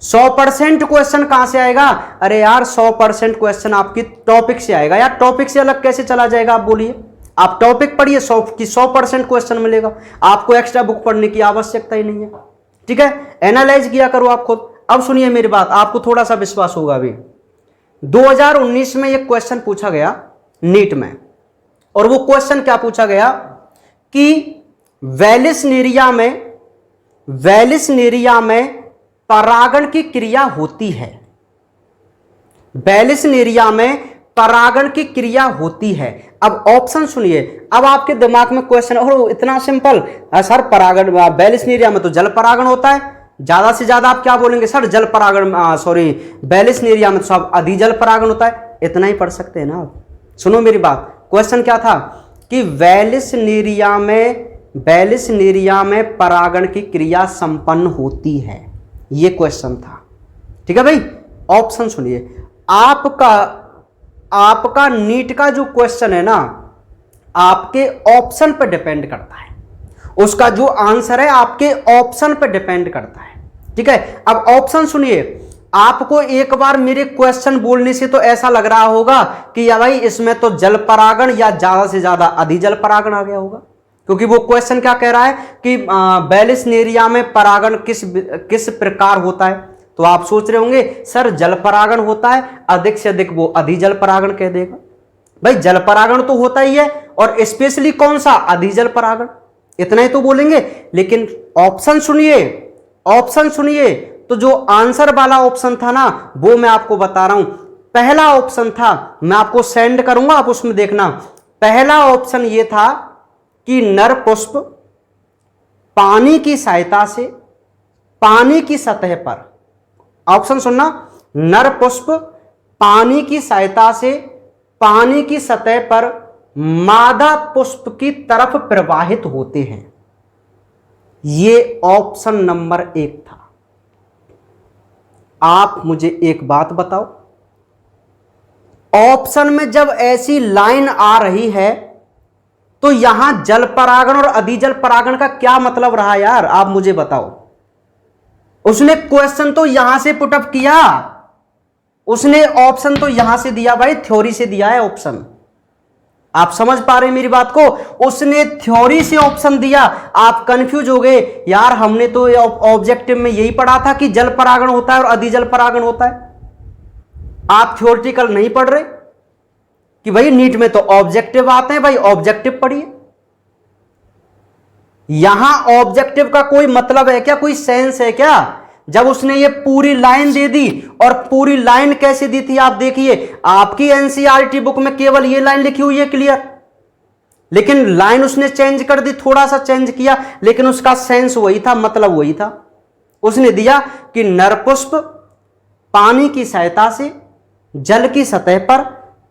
S1: 100% क्वेश्चन कहां से आएगा? अरे यार 100% क्वेश्चन आपकी टॉपिक से आएगा। यार टॉपिक से अलग कैसे चला जाएगा आप बोलिए? आप टॉपिक पढ़िए 100% क्वेश्चन मिलेगा, आपको एक्स्ट्रा बुक पढ़ने की आवश्यकता ही नहीं है। ठीक है, एनालाइज किया करो आप खुद। अब सुनिए मेरी बात, आपको थोड़ा सा विश्वास होगा। अभी 2019 में एक क्वेश्चन पूछा गया नीट में, और वो क्वेश्चन क्या पूछा गया कि वेलिसनेरिया में परागण की क्रिया होती है। वेलिसनेरिया में परागण की क्रिया होती है। अब ऑप्शन सुनिए, अब आपके दिमाग में क्वेश्चन, और इतना सिंपल सर, परागण वेलिसनेरिया में तो जल परागण होता है, ज्यादा से ज्यादा आप क्या बोलेंगे सर? जल परागण, सॉरी वेलिसनेरिया में तो सब अधिजल परागण होता है। इतना ही पढ़ सकते हैं ना आप। सुनो मेरी बात, क्वेश्चन क्या था कि वेलिसनेरिया में परागण की क्रिया संपन्न होती है, ये क्वेश्चन था। ठीक है भाई, ऑप्शन सुनिए। आपका नीट का जो क्वेश्चन है ना, आपके ऑप्शन पर डिपेंड करता है, उसका जो आंसर है आपके ऑप्शन पर डिपेंड करता है। ठीक है, अब ऑप्शन सुनिए। आपको एक बार मेरे क्वेश्चन बोलने से तो ऐसा लग रहा होगा कि या भाई इसमें तो जल परागण या ज्यादा से ज्यादा अधिजल परागण आ गया होगा, क्योंकि वो क्वेश्चन क्या कह रहा है कि वेलिसनेरिया में परागण किस प्रकार होता है। तो आप सोच रहे होंगे सर जल परागण होता है, अधिक से अधिक वो अधिजल परागण कह देगा। भाई जल परागण तो होता ही है, और स्पेशली कौन सा? अधिजल परागण, इतना ही तो बोलेंगे। लेकिन ऑप्शन सुनिए, तो जो आंसर वाला ऑप्शन था ना, वो मैं आपको बता रहा हूं। पहला ऑप्शन था, मैं आपको सेंड करूंगा, आप उसमें देखना। पहला ऑप्शन ये था कि नर पुष्प पानी की सहायता से पानी की सतह पर, ऑप्शन सुनना, नर पुष्प पानी की सहायता से पानी की सतह पर मादा पुष्प की तरफ प्रवाहित होते हैं। ये ऑप्शन नंबर 1 था। आप मुझे एक बात बताओ, ऑप्शन में जब ऐसी लाइन आ रही है तो यहां जल परागण और अधिजल परागण का क्या मतलब रहा यार? आप मुझे बताओ। उसने क्वेश्चन तो यहां से पुटअप किया, उसने ऑप्शन तो यहां से दिया भाई, थ्योरी से दिया है ऑप्शन। आप समझ पा रहे हैं मेरी बात को? उसने थ्योरी से ऑप्शन दिया। आप कंफ्यूज हो गए यार, हमने तो ऑब्जेक्टिव में यही पढ़ा था कि जल परागण होता है और अधिजल परागण होता है। आप थ्योरेटिकल नहीं पढ़ रहे कि भाई नीट में तो ऑब्जेक्टिव आते हैं, भाई ऑब्जेक्टिव पढ़िए। यहां ऑब्जेक्टिव का कोई मतलब है क्या, कोई सेंस है क्या? जब उसने ये पूरी लाइन दे दी, और पूरी लाइन कैसे दी थी आप देखिए, आपकी एनसीईआरटी बुक में केवल ये लाइन लिखी हुई है क्लियर, लेकिन लाइन उसने चेंज कर दी, थोड़ा सा चेंज किया, लेकिन उसका सेंस वही था, मतलब वही था। उसने दिया कि नरपुष्प पानी की सहायता से जल की सतह पर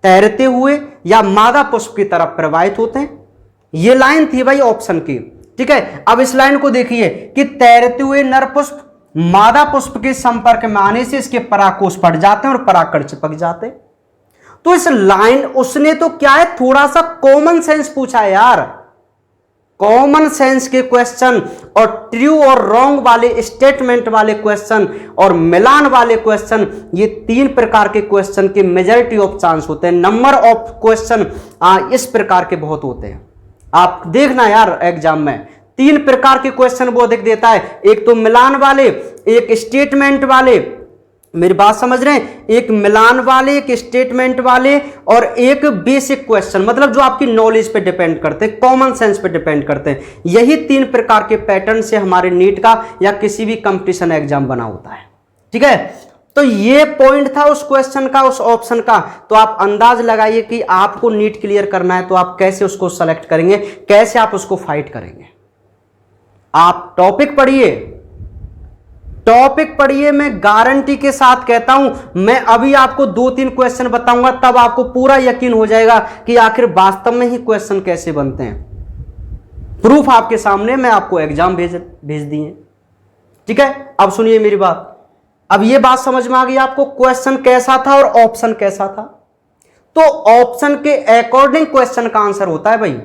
S1: तैरते हुए या मादा पुष्प की तरफ प्रवाहित होते हैं। ये लाइन थी भाई ऑप्शन की। ठीक है, अब इस लाइन को देखिए कि तैरते हुए नरपुष्प मादा पुष्प के संपर्क में आने से इसके परागकोश फट जाते हैं और परागकण चिपक जाते हैं। तो इस लाइन, उसने तो क्या है, थोड़ा सा कॉमन सेंस पूछा है यार। कॉमन सेंस के क्वेश्चन और ट्रू और रॉन्ग वाले स्टेटमेंट वाले क्वेश्चन और मिलान वाले क्वेश्चन, ये 3 प्रकार के क्वेश्चन के मेजॉरिटी ऑफ चांस होते हैं। नंबर ऑफ क्वेश्चन इस प्रकार के बहुत होते हैं। आप देखना यार एग्जाम में 3 प्रकार के क्वेश्चन वो अधिक देता है। एक तो मिलान वाले, एक स्टेटमेंट वाले, मेरी बात समझ रहे हैं, एक मिलान वाले, एक स्टेटमेंट वाले, और एक बेसिक क्वेश्चन, मतलब जो आपकी नॉलेज पे डिपेंड करते हैं, कॉमन सेंस पे डिपेंड करते हैं। यही 3 प्रकार के पैटर्न से हमारे नीट का या किसी भी कंपटीशन एग्जाम बना होता है। ठीक है, तो ये पॉइंट था उस क्वेश्चन का, उस ऑप्शन का। तो आप अंदाज लगाइए कि आपको नीट क्लियर करना है तो आप कैसे उसको सेलेक्ट करेंगे, कैसे आप उसको फाइट करेंगे। आप टॉपिक पढ़िए, टॉपिक पढ़िए, मैं गारंटी के साथ कहता हूं। मैं अभी आपको 2-3 क्वेश्चन बताऊंगा, तब आपको पूरा यकीन हो जाएगा कि आखिर वास्तव में ही क्वेश्चन कैसे बनते हैं। प्रूफ आपके सामने, मैं आपको एग्जाम भेज दिए। ठीक है, अब सुनिए मेरी बात। अब ये बात समझ में आ गई आपको, क्वेश्चन कैसा था और ऑप्शन कैसा था। तो ऑप्शन के अकॉर्डिंग क्वेश्चन का आंसर होता है भाई।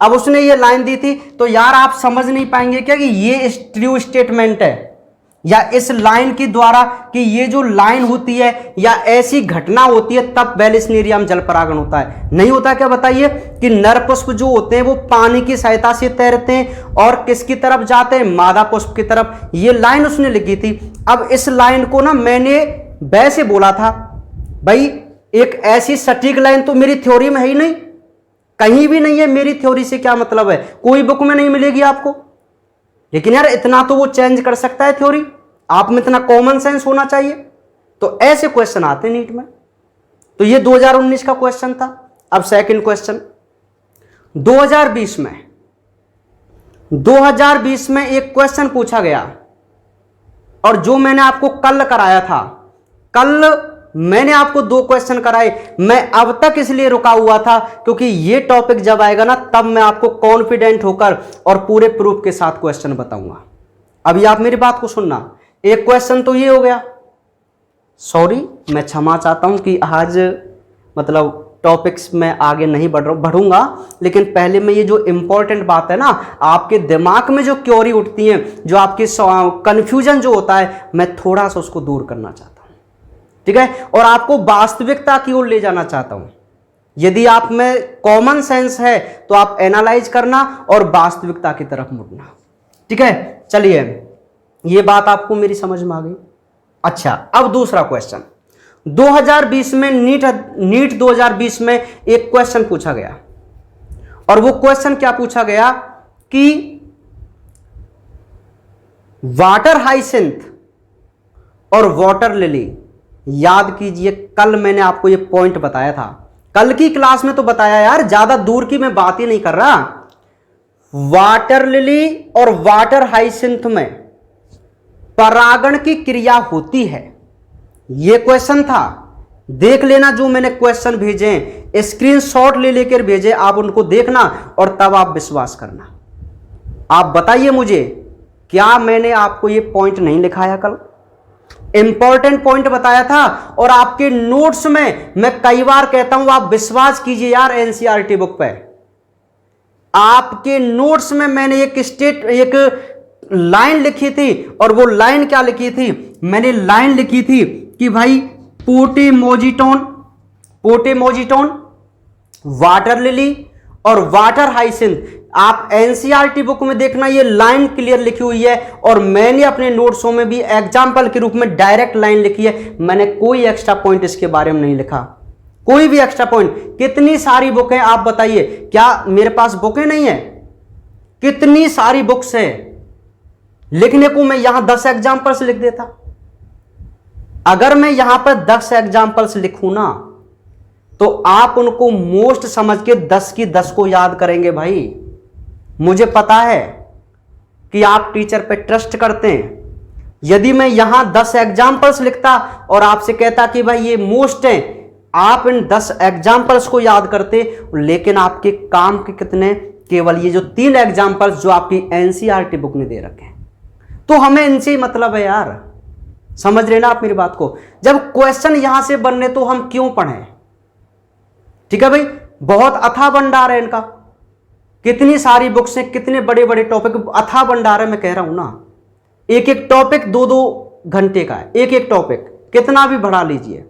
S1: अब उसने ये लाइन दी थी, तो यार आप समझ नहीं पाएंगे क्या कि ये ट्रू स्टेटमेंट है, या इस लाइन के द्वारा कि ये जो लाइन होती है या ऐसी घटना होती है तब बैलिस्नेरियम जल परागण होता है। नहीं होता क्या बताइए, कि नर पुष्प जो होते हैं वो पानी की सहायता से तैरते हैं और किसकी तरफ जाते हैं, मादा पुष्प की तरफ। ये लाइन उसने लिखी थी। अब इस लाइन को ना मैंने वैसे बोला था भाई, एक ऐसी सटीक लाइन तो मेरी थ्योरी में है ही नहीं, कहीं भी नहीं है। मेरी थ्योरी से क्या मतलब है, कोई बुक में नहीं मिलेगी आपको। लेकिन यार इतना तो वो चेंज कर सकता है थ्योरी, आप में इतना कॉमन सेंस होना चाहिए। तो ऐसे क्वेश्चन आते हैं नीट में। तो ये 2019 का क्वेश्चन था। अब सेकंड क्वेश्चन 2020 में एक क्वेश्चन पूछा गया, और जो मैंने आपको कल कराया था, कल मैंने आपको 2 क्वेश्चन कराए। मैं अब तक इसलिए रुका हुआ था क्योंकि ये टॉपिक जब आएगा ना, तब मैं आपको कॉन्फिडेंट होकर और पूरे प्रूफ के साथ क्वेश्चन बताऊंगा। अभी आप मेरी बात को सुनना। एक क्वेश्चन तो ये हो गया, सॉरी मैं क्षमा चाहता हूं कि आज मतलब टॉपिक्स में आगे नहीं बढ़ूंगा, लेकिन पहले मैं ये जो इंपॉर्टेंट बात है ना, आपके दिमाग में जो क्वेरी उठती है, जो आपकी कंफ्यूजन जो होता है, मैं थोड़ा सा उसको दूर करना चाहता हूं। ठीक है, और आपको वास्तविकता की ओर ले जाना चाहता हूं। यदि आप में कॉमन सेंस है तो आप एनालाइज करना और वास्तविकता की तरफ मुड़ना। ठीक है, चलिए ये बात आपको मेरी समझ में आ गई। अच्छा, अब दूसरा क्वेश्चन 2020 में नीट 2020 में एक क्वेश्चन पूछा गया, और वो क्वेश्चन क्या पूछा गया कि वाटर हाइसिंथ और वाटर लिली, याद कीजिए कल मैंने आपको ये पॉइंट बताया था, कल की क्लास में तो बताया यार, ज्यादा दूर की मैं बात ही नहीं कर रहा। वाटर लिली और वाटर हाइसिंथ में परागण की क्रिया होती है, ये क्वेश्चन था। देख लेना, जो मैंने क्वेश्चन भेजे स्क्रीनशॉट ले लेकर भेजे, आप उनको देखना और तब आप विश्वास करना। आप बताइए मुझे, क्या मैंने आपको ये पॉइंट नहीं लिखाया कल? इंपॉर्टेंट पॉइंट बताया था, और आपके नोट्स में मैं कई बार कहता हूं, आप विश्वास कीजिए यार एनसीईआरटी बुक पे। आपके नोट्स में मैंने एक लाइन लिखी थी, और वो लाइन क्या लिखी थी, मैंने लाइन लिखी थी कि भाई पोटेमोजिटोन, वाटर लिली और वाटर हाइसिंथ। आप एनसीईआरटी बुक में देखना, ये लाइन क्लियर लिखी हुई है, और मैंने अपने नोट्सों में भी एग्जाम्पल के रूप में डायरेक्ट लाइन लिखी है। मैंने कोई एक्स्ट्रा पॉइंट इसके बारे में नहीं लिखा, कोई भी एक्स्ट्रा पॉइंट। कितनी सारी बुक हैं आप बताइए, क्या मेरे पास बुकें नहीं है? कितनी सारी बुक्स है, लिखने को मैं यहां 10 एग्जाम्पल्स लिख देता। अगर मैं यहां पर 10 एग्जाम्पल्स लिखूं ना, तो आप उनको मोस्ट समझ के 10 की 10 को याद करेंगे भाई। मुझे पता है कि आप टीचर पे ट्रस्ट करते हैं। यदि मैं यहां 10 एग्जाम्पल्स लिखता और आपसे कहता कि भाई ये मोस्ट है, आप इन 10 एग्जाम्पल्स को याद करते, लेकिन आपके काम के कितने, केवल ये जो 3 एग्जाम्पल्स जो आपकी एनसीईआरटी बुक ने दे रखे हैं। तो हमें इनसे ही मतलब है यार, समझ रहे ना आप मेरी बात को। जब क्वेश्चन यहां से बनने तो हम क्यों पढ़ें? ठीक है भाई, बहुत अथाह भंडार है इनका, कितनी सारी बुक्स हैं, कितने बड़े बड़े टॉपिक, अथाह भंडार है। मैं कह रहा हूं ना, एक एक टॉपिक 2-2 घंटे का है, एक एक टॉपिक, कितना भी बढ़ा लीजिए,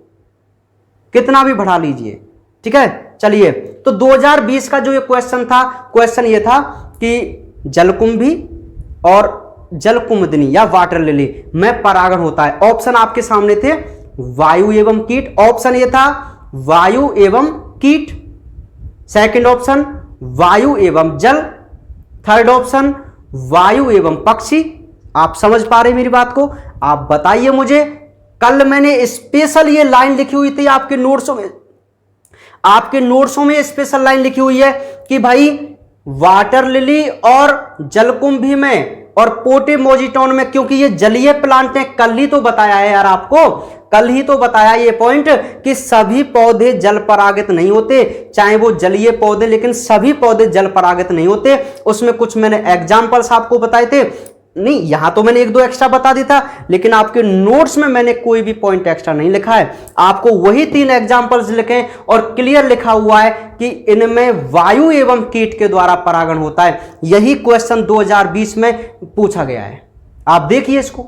S1: कितना भी बढ़ा लीजिए। ठीक है, चलिए तो 2020 का जो ये क्वेश्चन था, क्वेश्चन ये था कि जलकुंभी और जलकुमुदिनी या वाटर लिली में परागण होता है। ऑप्शन आपके सामने थे, वायु एवं कीट। ऑप्शन ये था वायु एवं कीट। सेकंड ऑप्शन वायु एवं जल। थर्ड ऑप्शन वायु एवं पक्षी। आप समझ पा रहे मेरी बात को? आप बताइए मुझे, कल मैंने स्पेशल ये लाइन लिखी हुई थी आपके नोट्सों में, आपके नोट्सों में स्पेशल लाइन लिखी हुई है कि भाई वाटर लिली और जलकुंभी में और पोटेमोजिटोन में, क्योंकि ये जलीय प्लांट है, कल ही तो बताया है यार आपको, कल ही तो बताया ये पॉइंट कि सभी पौधे जल परागित नहीं होते, चाहे वो जलीय पौधे, लेकिन सभी पौधे जल परागित नहीं होते। उसमें कुछ मैंने एग्जाम्पल्स आपको बताए थे, नहीं यहां तो मैंने एक दो एक्स्ट्रा बता दिया था, लेकिन आपके नोट्स में मैंने कोई भी पॉइंट एक्स्ट्रा नहीं लिखा है। आपको वही 3 एग्जाम्पल्स लिखे और क्लियर लिखा हुआ है कि इनमें वायु एवं कीट के द्वारा परागण होता है। यही क्वेश्चन 2020 में पूछा गया है, आप देखिए इसको,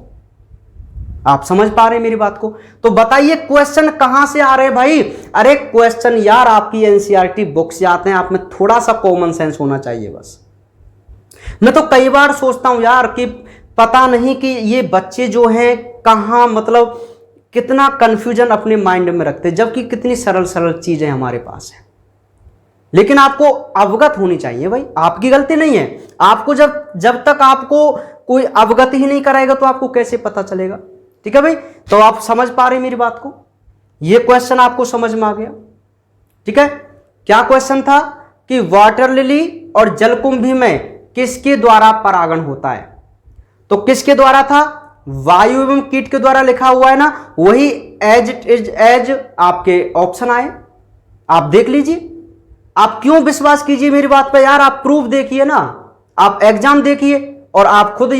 S1: आप समझ पा रहे हैं मेरी बात को? तो बताइए क्वेश्चन कहां से आ रहे हैं भाई? अरे क्वेश्चन यार आपकी एनसीईआरटी बुक से आते हैं, आप में थोड़ा सा कॉमन सेंस होना चाहिए बस। मैं तो कई बार सोचता हूं यार कि पता नहीं कि ये बच्चे जो हैं कहां, मतलब कितना कंफ्यूजन अपने माइंड में रखते हैं, जबकि कितनी सरल सरल चीजें हमारे पास हैं। लेकिन आपको अवगत होनी चाहिए भाई, आपकी गलती नहीं है। आपको जब तक आपको कोई अवगत ही नहीं कराएगा तो आपको कैसे पता चलेगा? ठीक है भाई, तो आप समझ पा रहे हैं मेरी बात को? ये क्वेश्चन आपको समझ में आ गया? ठीक है, क्या क्वेश्चन था कि वाटर लिली और जलकुंभी में किसके द्वारा परागण होता है? तो किसके द्वारा था? वायु एवं कीट के द्वारा लिखा हुआ है ना, वही एज इट इज एज आपके ऑप्शन आए, आप देख लीजिए। आप क्यों विश्वास कीजिए मेरी बात पे यार, आप प्रूफ देखिए ना, आप एग्जाम देखिए और आप खुद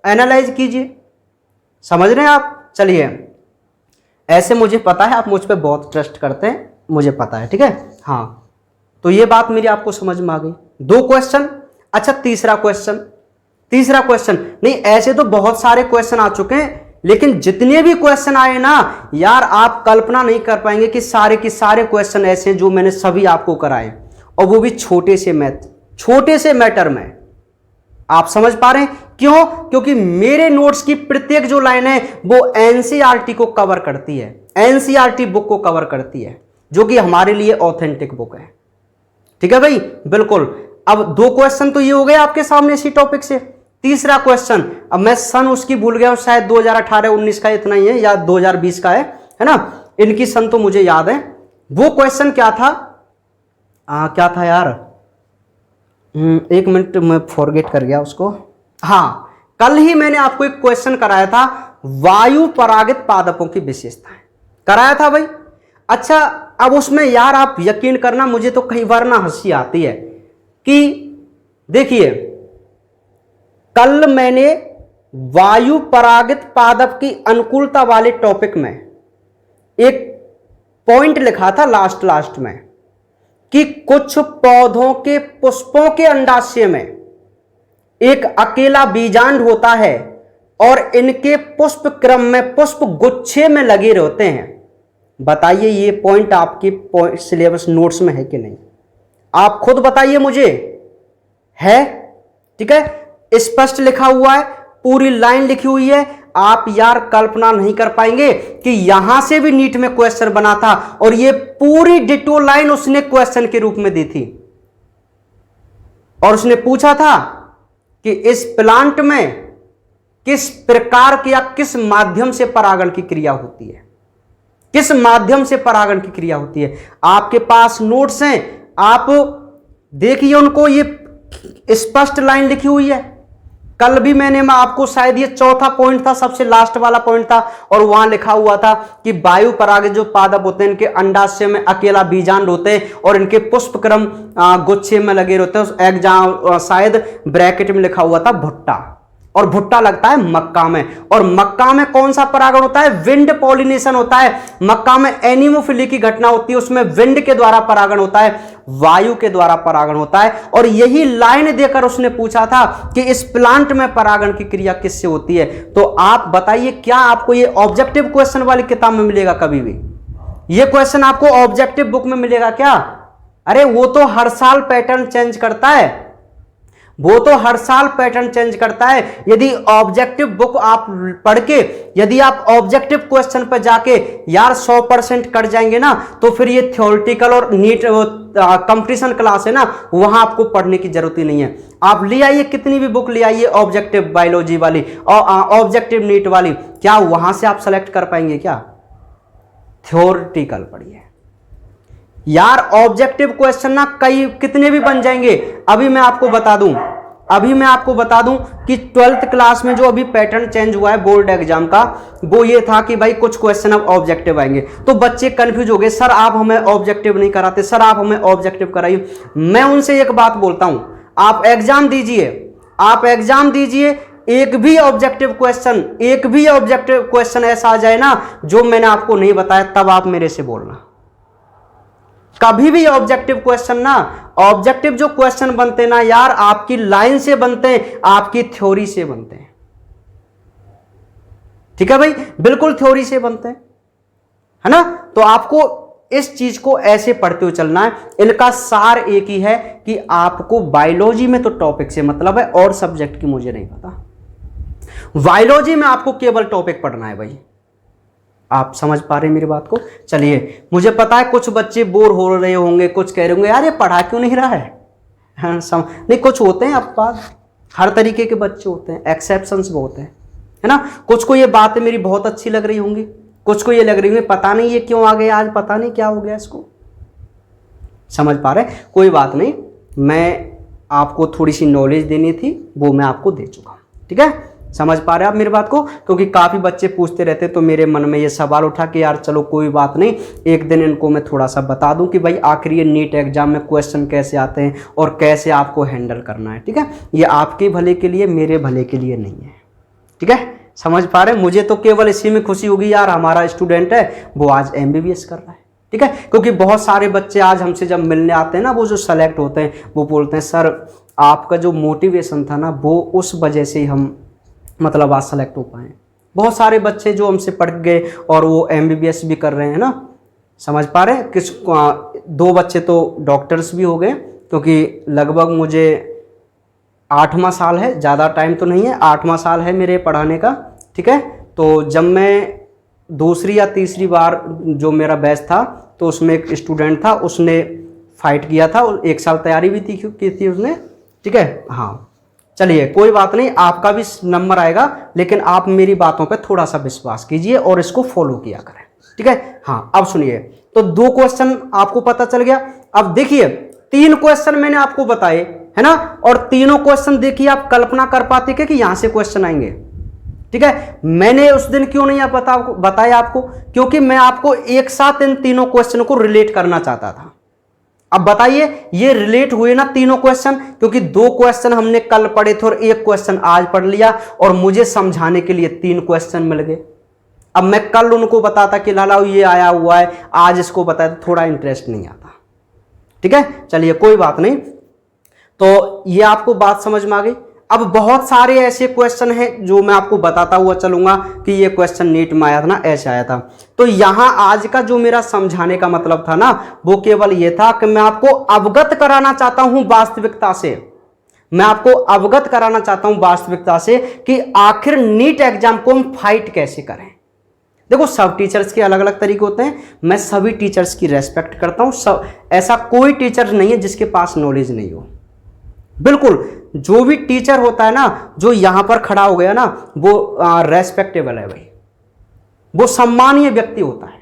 S1: एनालाइज कीजिए, समझ रहे हैं आप? चलिए, ऐसे मुझे पता है आप मुझ पे बहुत ट्रस्ट करते हैं, मुझे पता है, ठीक है। हाँ, तो ये बात मेरी आपको समझ में आ गई। 2 क्वेश्चन। अच्छा, तीसरा क्वेश्चन नहीं, ऐसे तो बहुत सारे क्वेश्चन आ चुके हैं, लेकिन जितने भी क्वेश्चन आए ना यार, आप कल्पना नहीं कर पाएंगे कि सारे के सारे क्वेश्चन ऐसे हैं जो मैंने सभी आपको कराए, और वो भी छोटे से मैटर में। आप समझ पा रहे हैं क्यों? क्योंकि मेरे नोट्स की प्रत्येक जो लाइन है वो एनसीईआरटी को कवर करती है, एनसीईआरटी बुक को कवर करती है, जो कि हमारे लिए ऑथेंटिक बुक है। ठीक है भाई, बिल्कुल। अब 2 क्वेश्चन तो ये हो गए आपके सामने इसी टॉपिक से। तीसरा क्वेश्चन, अब मैं सन उसकी भूल गया हूं, शायद 2018-19 का इतना ही है या 2020 का है ना, इनकी सन तो मुझे याद है। वो क्वेश्चन क्या था? क्या था यार, 1 मिनट मैं फॉरगेट कर गया उसको। हाँ, कल ही मैंने आपको एक क्वेश्चन कराया था, वायु परागित पादपों की विशेषताएं कराया था भाई। अच्छा, अब उसमें यार आप यकीन करना, मुझे तो कई बार ना हंसी आती है कि देखिए, कल मैंने वायु परागित पादप की अनुकूलता वाले टॉपिक में एक पॉइंट लिखा था लास्ट में कि कुछ पौधों के पुष्पों के अंडाशय में एक अकेला बीजांड होता है और इनके पुष्प क्रम में पुष्प गुच्छे में लगे रहते हैं। बताइए ये पॉइंट आपके सिलेबस नोट्स में है कि नहीं? आप खुद बताइए मुझे, है? ठीक है, स्पष्ट लिखा हुआ है, पूरी लाइन लिखी हुई है। आप यार कल्पना नहीं कर पाएंगे कि यहां से भी नीट में क्वेश्चन बना था और ये पूरी डिटो लाइन उसने क्वेश्चन के रूप में दी थी, और उसने पूछा था कि इस प्लांट में किस प्रकार की या किस माध्यम से परागण की क्रिया होती है, किस माध्यम से परागण की क्रिया होती है। आपके पास नोट्स हैं, आप देखिए उनको, ये स्पष्ट लाइन लिखी हुई है। कल भी मैं आपको, शायद ये चौथा पॉइंट था, सबसे लास्ट वाला पॉइंट था, और वहां लिखा हुआ था कि वायु परागित जो पादप होते हैं इनके अंडाशय में अकेला बीजांड होते हैं और इनके पुष्पक्रम गुच्छे में लगे रहते हैं। एग्जाम शायद ब्रैकेट में लिखा हुआ था भुट्टा, और भुट्टा लगता है मक्का में, और मक्का में कौन सा परागण होता है? विंड पॉलिनेशन होता है। मक्का में एनिमोफिली की घटना होती है, उसमें विंड के द्वारा परागण होता है, वायु के द्वारा परागण होता है। और यही लाइन देकर उसने पूछा था कि इस प्लांट में परागण की क्रिया किससे होती है। तो आप बताइए, क्या आपको ये ऑब्जेक्टिव क्वेश्चन वाली किताब में मिलेगा कभी भी? ये क्वेश्चन आपको ऑब्जेक्टिव बुक में मिलेगा क्या? अरे वो तो हर साल पैटर्न चेंज करता है, वो तो हर साल पैटर्न चेंज करता है। यदि ऑब्जेक्टिव बुक आप पढ़ के, यदि आप ऑब्जेक्टिव क्वेश्चन पर जाके यार 100% कर जाएंगे ना, तो फिर ये थ्योरेटिकल और नीट कंपटीशन क्लास है ना, वहां आपको पढ़ने की जरूरत ही नहीं है। आप ले आइए कितनी भी बुक ले आइए, ऑब्जेक्टिव बायोलॉजी वाली और ऑब्जेक्टिव नीट वाली, क्या वहां से आप सेलेक्ट कर पाएंगे क्या? थ्योरेटिकल पढ़िए यार। ऑब्जेक्टिव क्वेश्चन ना कितने भी बन जाएंगे। अभी मैं आपको बता दूं, अभी मैं आपको बता दूं कि 12th क्लास में जो अभी पैटर्न चेंज हुआ है बोर्ड एग्जाम का, वो ये था कि भाई कुछ क्वेश्चन अब ऑब्जेक्टिव आएंगे। तो बच्चे कंफ्यूज हो गए, सर आप हमें ऑब्जेक्टिव नहीं कराते, सर आप हमें ऑब्जेक्टिव कराइए। मैं उनसे एक बात बोलता हूं, आप एग्जाम दीजिए, आप एग्जाम दीजिए, एक भी ऑब्जेक्टिव क्वेश्चन ऐसा आ जाए ना जो मैंने आपको नहीं बताया, तब आप मेरे से बोलना। कभी भी ऑब्जेक्टिव क्वेश्चन ना, ऑब्जेक्टिव जो क्वेश्चन बनते ना यार, आपकी लाइन से बनते हैं, आपकी थ्योरी से बनते हैं। ठीक है भाई, बिल्कुल थ्योरी से बनते हैं, है ना। तो आपको इस चीज को ऐसे पढ़ते हुए चलना है। इनका सार एक ही है कि आपको बायोलॉजी में तो टॉपिक से मतलब है, और सब्जेक्ट की मुझे नहीं पता। बायोलॉजी में आपको केवल टॉपिक पढ़ना है भाई। आप समझ पा रहे हैं मेरी बात को? चलिए, मुझे पता है कुछ बच्चे बोर हो रहे होंगे, कुछ कह रहे होंगे यार ये पढ़ा क्यों नहीं रहा है। नहीं, कुछ होते हैं आप पास, हर तरीके के बच्चे होते हैं, एक्सेप्शंस बहुत हैं, है ना। कुछ को ये बातें मेरी बहुत अच्छी लग रही होंगी, कुछ को ये लग रही होंगी पता नहीं ये क्यों आ गया आज, पता नहीं क्या हो गया इसको। समझ पा रहे? कोई बात नहीं, मैं आपको थोड़ी सी नॉलेज देनी थी, वो मैं आपको दे चुका हूं। ठीक है, समझ पा रहे हैं आप मेरी बात को? क्योंकि काफ़ी बच्चे पूछते रहते, तो मेरे मन में ये सवाल उठा कि यार चलो कोई बात नहीं, एक दिन इनको मैं थोड़ा सा बता दूं कि भाई आखिर ये नीट एग्जाम में क्वेश्चन कैसे आते हैं और कैसे आपको हैंडल करना है। ठीक है, ये आपके भले के लिए, मेरे भले के लिए नहीं है। ठीक है, समझ पा रहे हैं? मुझे तो केवल इसी में खुशी होगी यार, हमारा स्टूडेंट है वो आज MBBS कर रहा है। ठीक है, क्योंकि बहुत सारे बच्चे आज हमसे जब मिलने आते हैं ना, वो जो सेलेक्ट होते हैं वो बोलते हैं सर आपका जो मोटिवेशन था ना, वो उस वजह से हम मतलब आज सेलेक्ट हो पाए। बहुत सारे बच्चे जो हमसे पढ़ गए और वो MBBS भी कर रहे हैं ना। समझ पा रहे हैं? 2 बच्चे तो डॉक्टर्स भी हो गए, क्योंकि लगभग मुझे 8वां साल है, ज़्यादा टाइम तो नहीं है, 8वां साल है मेरे पढ़ाने का। ठीक है, तो जब मैं दूसरी या तीसरी बार जो मेरा बैच था, तो उसमें एक स्टूडेंट था, उसने फाइट किया था और 1 साल तैयारी भी की थी उसने। ठीक है, हाँ चलिए कोई बात नहीं, आपका भी नंबर आएगा, लेकिन आप मेरी बातों पे थोड़ा सा विश्वास कीजिए और इसको फॉलो किया करें। ठीक है, हाँ अब सुनिए, तो 2 क्वेश्चन आपको पता चल गया। अब देखिए 3 क्वेश्चन मैंने आपको बताए, है ना, और तीनों क्वेश्चन देखिए आप कल्पना कर पाते कि यहां से क्वेश्चन आएंगे। ठीक है, मैंने उस दिन क्यों नहीं बताया आपको, क्योंकि मैं आपको एक साथ इन तीनों क्वेश्चन को रिलेट करना चाहता था। अब बताइए ये रिलेट हुए ना तीनों क्वेश्चन, क्योंकि 2 क्वेश्चन हमने कल पढ़े थे और 1 क्वेश्चन आज पढ़ लिया, और मुझे समझाने के लिए 3 क्वेश्चन मिल गए। अब मैं कल उनको बताता कि लाला ये आया हुआ है, आज इसको बताया तो थोड़ा इंटरेस्ट नहीं आता। ठीक है, चलिए कोई बात नहीं, तो ये आपको बात समझ में आ गई। अब बहुत सारे ऐसे क्वेश्चन हैं जो मैं आपको बताता हुआ चलूंगा कि ये क्वेश्चन नीट में आया था ना, ऐसे आया था। तो यहां आज का जो मेरा समझाने का मतलब था ना, वो केवल ये था कि मैं आपको अवगत कराना चाहता हूं वास्तविकता से। मैं आपको अवगत कराना चाहता हूं वास्तविकता से कि आखिर नीट एग्जाम को हम फाइट कैसे करें। देखो सब टीचर्स के अलग अलग तरीके होते हैं, मैं सभी टीचर्स की रेस्पेक्ट करता हूं। सब ऐसा कोई टीचर नहीं है जिसके पास नॉलेज नहीं हो। बिल्कुल जो भी टीचर होता है ना, जो यहां पर खड़ा हो गया ना, वो रेस्पेक्टेबल है भाई, वो सम्मानीय व्यक्ति होता है,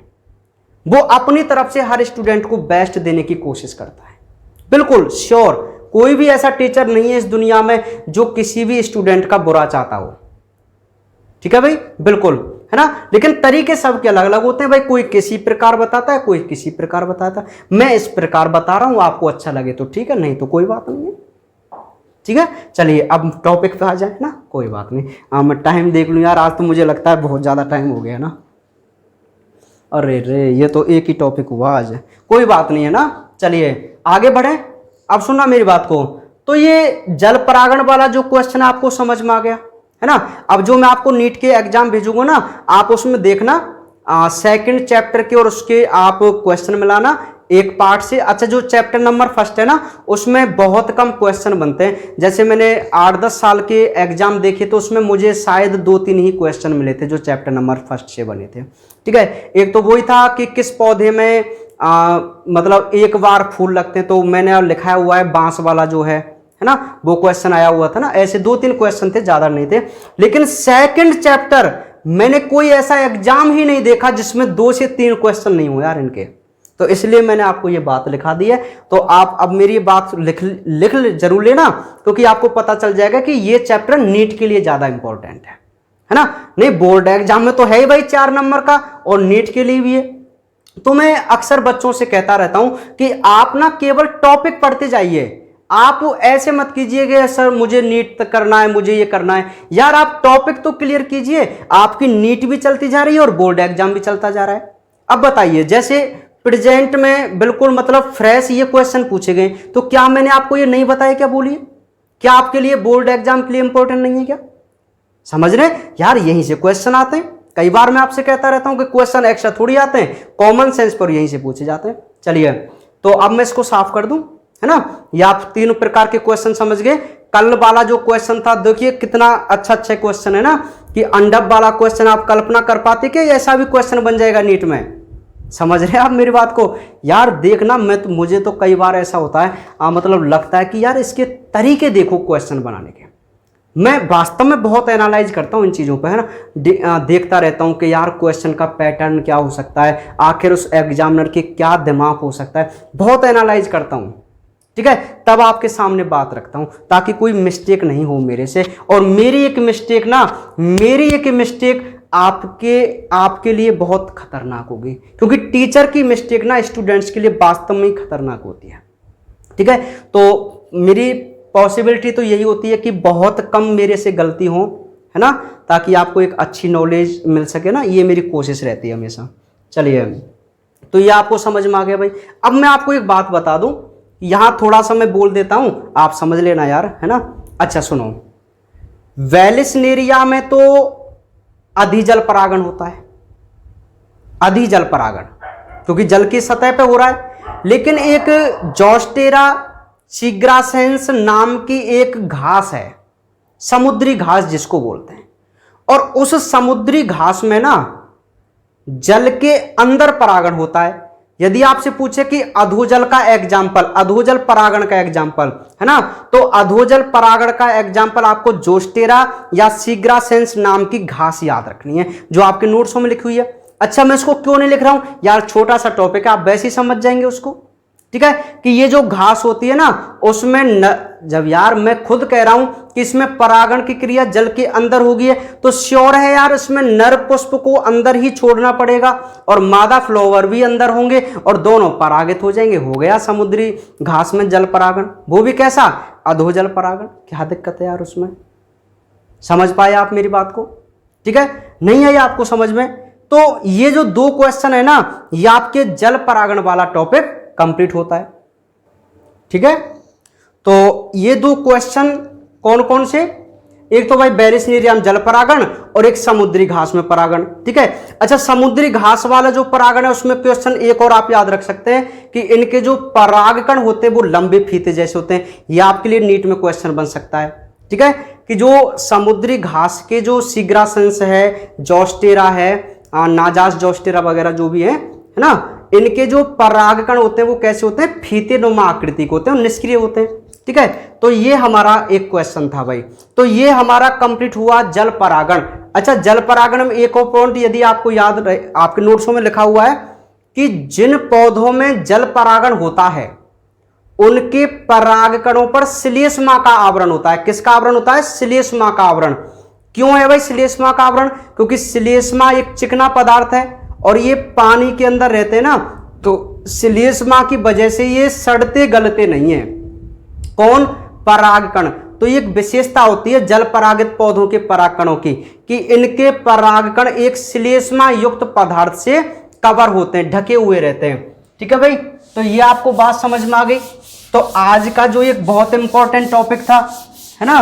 S1: वो अपनी तरफ से हर स्टूडेंट को बेस्ट देने की कोशिश करता है। बिल्कुल श्योर, कोई भी ऐसा टीचर नहीं है इस दुनिया में जो किसी भी स्टूडेंट का बुरा चाहता हो। ठीक है भाई, बिल्कुल, है ना। लेकिन तरीके सबके अलग अलग होते हैं भाई, कोई किसी प्रकार बताता है, कोई किसी प्रकार बताता है। मैं इस प्रकार बता रहा हूं, आपको अच्छा लगे तो ठीक है, नहीं तो कोई बात नहीं है। ठीक है, चलिए अब टॉपिक पे आ जाए ना, कोई बात नहीं। मैं टाइम देख लूँ यार, आज तो मुझे लगता है बहुत ज़्यादा टाइम हो गया ना। अरे रे, ये तो एक ही टॉपिक हुआ आज, कोई बात नहीं है ना। चलिए आगे बढ़े। अब सुनना मेरी बात को, तो ये जल परागण वाला जो क्वेश्चन आपको समझ में आ गया, है ना। अब जो मैं आपको नीट के एग्जाम भेजूंगा ना, आप उसमें देखना 2nd चैप्टर के और उसके आप क्वेश्चन मिलाना एक पार्ट से। अच्छा, जो चैप्टर नंबर 1 है ना, उसमें बहुत कम क्वेश्चन बनते हैं। जैसे मैंने 8-10 साल के एग्जाम देखे तो उसमें मुझे शायद 2-3 ही क्वेश्चन मिले थे जो चैप्टर नंबर 1 से बने थे। ठीक है, एक तो वही था कि किस पौधे में मतलब एक बार फूल लगते हैं, तो मैंने लिखा हुआ है बांस वाला जो है ना, वो क्वेश्चन आया हुआ था ना। ऐसे 2-3 क्वेश्चन थे, ज्यादा नहीं थे। लेकिन 2nd चैप्टर मैंने कोई ऐसा एग्जाम ही नहीं देखा जिसमें 2 से 3 क्वेश्चन नहीं हुए यार इनके। तो इसलिए मैंने आपको ये बात लिखा दी है। तो आप अब मेरी ये बात लिख जरूर लेना, क्योंकि आपको पता चल जाएगा कि ये चैप्टर नीट के लिए ज्यादा इंपॉर्टेंट है ना। नहीं, बोर्ड एग्जाम में तो है ही भाई 4 नंबर का, और नीट के लिए भी है। तो मैं अक्सर बच्चों से कहता रहता हूं कि आप ना केवल टॉपिक पढ़ते जाइए, आप ऐसे मत कीजिए सर मुझे नीट तक करना है, मुझे ये करना है। यार आप टॉपिक तो क्लियर कीजिए, आपकी नीट भी चलती जा रही है और बोर्ड एग्जाम भी चलता जा रहा है। अब बताइए, जैसे प्रेजेंट में बिल्कुल मतलब फ्रेश ये क्वेश्चन पूछे गए, तो क्या मैंने आपको ये नहीं बताया? क्या बोलिए, क्या आपके लिए बोर्ड एग्जाम के लिए इंपॉर्टेंट नहीं है क्या? समझ रहे यार, यहीं से क्वेश्चन आते हैं। कई बार मैं आपसे कहता रहता हूं कि क्वेश्चन एक्स्ट्रा थोड़ी आते हैं, कॉमन सेंस पर यहीं से पूछे जाते हैं। चलिए, तो अब मैं इसको साफ कर दूं, है ना। ये आप 3 प्रकार के क्वेश्चन समझ गए। कल वाला जो क्वेश्चन था, देखिए कितना अच्छा क्वेश्चन है ना, कि अंडब वाला क्वेश्चन आप कल्पना कर पाते कि ऐसा भी क्वेश्चन बन जाएगा नीट में? समझ रहे हैं आप मेरी बात को? यार देखना, मुझे तो कई बार ऐसा होता है, मतलब लगता है कि यार इसके तरीके देखो क्वेश्चन बनाने के। मैं वास्तव में बहुत एनालाइज करता हूं इन चीज़ों पे, है ना। देखता रहता हूं कि यार क्वेश्चन का पैटर्न क्या हो सकता है, आखिर उस एग्जामिनर के क्या दिमाग हो सकता है, बहुत एनालाइज करता हूं, ठीक है। तब आपके सामने बात रखता हूं ताकि कोई मिस्टेक नहीं हो मेरे से। और मेरी एक मिस्टेक आपके लिए बहुत खतरनाक होगी, क्योंकि टीचर की मिस्टेक ना स्टूडेंट्स के लिए वास्तव में खतरनाक होती है, ठीक है। तो मेरी पॉसिबिलिटी तो यही होती है कि बहुत कम मेरे से गलती हो, है ना, ताकि आपको एक अच्छी नॉलेज मिल सके ना, ये मेरी कोशिश रहती है हमेशा। चलिए, तो ये आपको समझ में आ गया भाई। अब मैं आपको एक बात बता दूं, यहां थोड़ा सा मैं बोल देता हूं, आप समझ लेना यार, है ना। अच्छा सुनो, वेलिस्नेरिया में तो अधिजल परागण होता है, अधिजल परागण, क्योंकि जल की सतह पे हो रहा है। लेकिन एक जोस्टेरा सिग्रासेंस नाम की एक घास है, समुद्री घास जिसको बोलते हैं, और उस समुद्री घास में ना जल के अंदर परागण होता है। यदि आपसे पूछे कि अधोजल का एग्जाम्पल, अधोजल परागण का एग्जाम्पल, है ना, तो अधोजल परागण का एग्जाम्पल आपको जोस्टेरा या सिग्रासेंस नाम की घास याद रखनी है, जो आपके नोट्सों में लिखी हुई है। अच्छा, मैं इसको क्यों नहीं लिख रहा हूं यार, छोटा सा टॉपिक है, आप वैसे ही समझ जाएंगे उसको, ठीक है। कि ये जो घास होती है ना, उसमें जब यार मैं खुद कह रहा हूं कि इसमें परागण की क्रिया जल के अंदर होगी है, तो श्योर है यार इसमें नर पुष्प को अंदर ही छोड़ना पड़ेगा और मादा फ्लावर भी अंदर होंगे और दोनों परागित हो जाएंगे। हो गया समुद्री घास में जल परागण, वो भी कैसा? अधोजल परागण। क्या दिक्कत है यार उसमें? समझ पाए आप मेरी बात को? ठीक है, नहीं आई आपको समझ में? तो ये जो 2 क्वेश्चन है ना, ये आपके जल परागण वाला टॉपिक कंप्लीट होता है, ठीक है। तो ये 2 क्वेश्चन कौन कौन से? एक तो भाई वेलिस्नेरिया जल परागण और एक समुद्री घास में परागण, ठीक है। अच्छा, समुद्री घास वाला जो परागण है उसमें क्वेश्चन एक और आप याद रख सकते हैं कि इनके जो परागकण होते हैं वो लंबे फीते जैसे होते हैं। ये आपके लिए नीट में क्वेश्चन बन सकता है, ठीक है, कि जो समुद्री घास के जो सिग्रासेंस है, जोस्टेरा है, नाजास जोस्टेरा वगैरह जो भी है ना, इनके जो परागकण होते हैं वो कैसे होते हैं? फीते नुमा आकृति के होते हैं, निष्क्रिय होते हैं, ठीक है। तो ये हमारा एक क्वेश्चन था भाई। तो ये हमारा कंप्लीट हुआ जल परागण। अच्छा, जल परागण में एक और पॉइंट यदि आपको याद रहे, आपके नोट्सों में लिखा हुआ है कि जिन पौधों में जल परागण होता है उनके परागकणों पर श्लेष्मा का आवरण होता है। किसका आवरण होता है? श्लेष्मा का आवरण। क्यों है भाई श्लेष्मा का आवरण? क्योंकि श्लेष्मा एक चिकना पदार्थ है और ये पानी के अंदर रहते हैं ना, तो श्लेष्मा की वजह से ये सड़ते गलते नहीं है। कौन? परागकण। तो ये एक विशेषता होती है जल परागित पौधों के परागकणों की कि इनके परागकण एक श्लेष्मा युक्त पदार्थ से कवर होते हैं, ढके हुए रहते हैं, ठीक है भाई। तो ये आपको बात समझ में आ गई। तो आज का जो एक बहुत इंपॉर्टेंट टॉपिक था, है ना,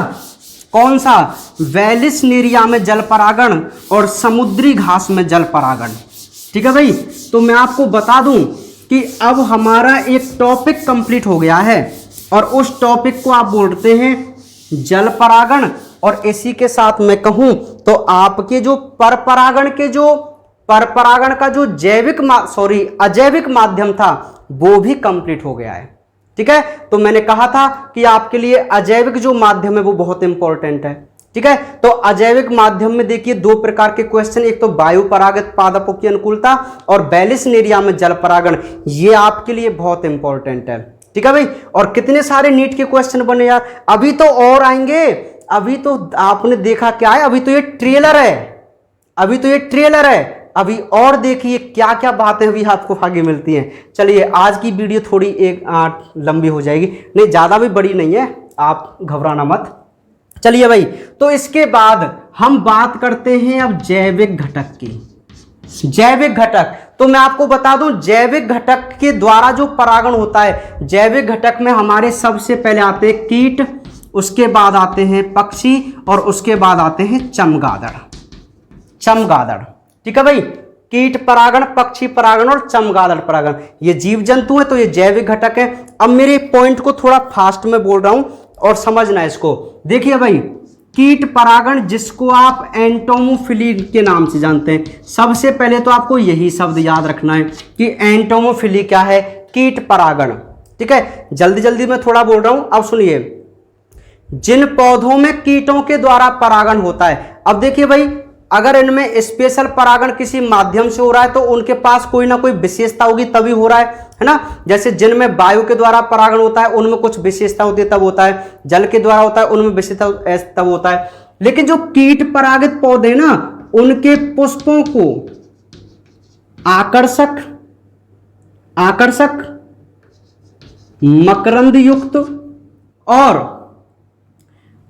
S1: कौन सा? वेलिस्नेरिया में जल परागण और समुद्री घास में जल परागण, ठीक है भाई। तो मैं आपको बता दूं कि अब हमारा एक टॉपिक कंप्लीट हो गया है और उस टॉपिक को आप बोलते हैं जल परागण। और इसी के साथ मैं कहूं तो आपके जो परपरागण का जो अजैविक माध्यम था वो भी कंप्लीट हो गया है, ठीक है। तो मैंने कहा था कि आपके लिए अजैविक जो माध्यम है वो बहुत इंपॉर्टेंट है, ठीक है। तो अजैविक माध्यम में देखिए दो प्रकार के क्वेश्चन, एक तो वायु परागित पादपों की अनुकूलता और बैलिस्नेरिया में जल परागण, ये आपके लिए बहुत इंपॉर्टेंट है, ठीक है भाई। और कितने सारे नीट के क्वेश्चन बने यार, अभी तो और आएंगे, अभी तो आपने देखा क्या है, अभी तो ये ट्रेलर है, अभी तो ये ट्रेलर है, अभी और देखिए क्या क्या बातें अभी आपको आगे मिलती हैं। चलिए आज की वीडियो थोड़ी लंबी हो जाएगी, नहीं ज़्यादा भी बड़ी नहीं है, आप घबराना मत। चलिए भाई, तो इसके बाद हम बात करते हैं अब जैविक घटक की। जैविक घटक, तो मैं आपको बता दूं जैविक घटक के द्वारा जो परागण होता है, जैविक घटक में हमारे सबसे पहले आते हैं कीट, उसके बाद आते हैं पक्षी और उसके बाद आते हैं चमगादड़। चमगादड़, ठीक है भाई, कीट परागण, पक्षी परागण और चमगादड़ परागण, ये जीव जंतु है, तो ये जैविक घटक है। अब मेरे पॉइंट को थोड़ा फास्ट में बोल रहा हूं और समझना इसको। देखिए भाई, कीट परागण जिसको आप एंटोमोफिली के नाम से जानते हैं, सबसे पहले तो आपको यही शब्द याद रखना है कि एंटोमोफिली क्या है, कीट परागण, ठीक है। जल्दी जल्दी में थोड़ा बोल रहा हूं, अब सुनिए। जिन पौधों में कीटों के द्वारा परागण होता है, अब देखिए भाई, अगर इनमें स्पेशल परागण किसी माध्यम से हो रहा है तो उनके पास कोई ना कोई विशेषता होगी तभी हो रहा है ना। जैसे जिनमें वायु के द्वारा परागण होता है उनमें कुछ विशेषता होती है तब होता है, जल के द्वारा होता है उनमें विशेषता तब होता है। लेकिन जो कीट परागित पौधे ना, उनके पुष्पों को आकर्षक मकरंद युक्त और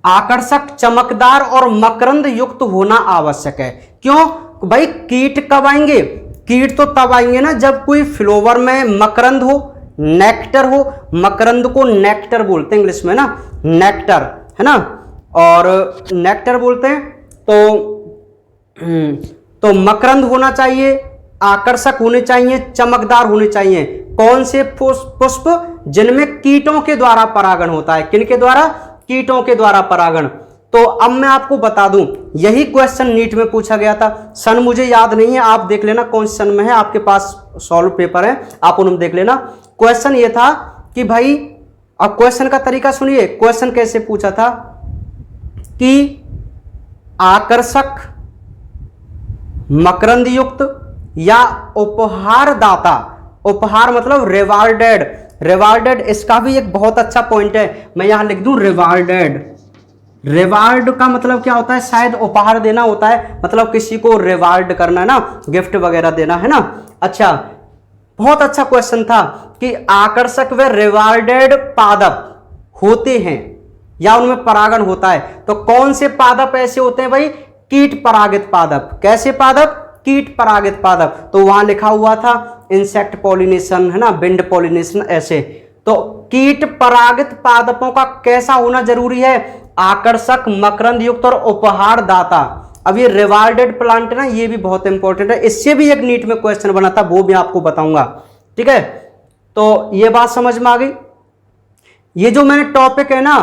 S1: आकर्षक, चमकदार और मकरंद युक्त होना आवश्यक है। क्यों भाई, कीट कब आएंगे, कीट तो तब आएंगे ना जब कोई फ्लावर में मकरंद हो, नेक्टर हो, मकरंद को नेक्टर बोलते हैं इंग्लिश में ना, नेक्टर है ना, और नेक्टर बोलते हैं। तो मकरंद होना चाहिए, आकर्षक होने चाहिए, चमकदार होने चाहिए। कौन से पुष्प, जिनमें कीटों के द्वारा परागण होता है, किनके द्वारा, कीटों के द्वारा परागण। तो अब मैं आपको बता दूं, यही क्वेश्चन नीट में पूछा गया था। सन मुझे याद नहीं है, आप देख लेना कौन सन में है, आपके पास सॉल्व पेपर है, आप उनमें देख लेना। क्वेश्चन ये था कि भाई, अब क्वेश्चन का तरीका सुनिए, क्वेश्चन कैसे पूछा था कि आकर्षक, मकरंद युक्त या उपहार दाता, उपहार मतलब रिवार्डेड, रिवार्डेड इसका भी एक बहुत अच्छा पॉइंट है, मैं यहां लिख दूं रिवार्डेड। रिवार्ड का मतलब क्या होता है, शायद उपहार देना होता है, मतलब किसी को रिवार्ड करना है ना, गिफ्ट वगैरह देना है ना। अच्छा, बहुत अच्छा क्वेश्चन था कि आकर्षक व रिवार्डेड पादप होते हैं या उनमें परागण होता है, तो कौन से पादप ऐसे होते हैं भाई, कीट परागित पादप। कैसे पादप, कीट परागित पादप। तो वहां लिखा हुआ था इंसेक्ट पॉलिनेशन है ना, विंड पॉलिनेशन ऐसे। तो कीट परागित पादपों का कैसा होना जरूरी है, आकर्षक, मकरंद युक्त और उपहार दाता। अब ये रिवार्डेड प्लांट है ना, ये भी बहुत इंपॉर्टेंट है, इससे भी एक नीट में क्वेश्चन बना था, वो भी आपको बताऊंगा, ठीक है। तो ये बात समझ में आ गई। ये जो मैंने टॉपिक है ना,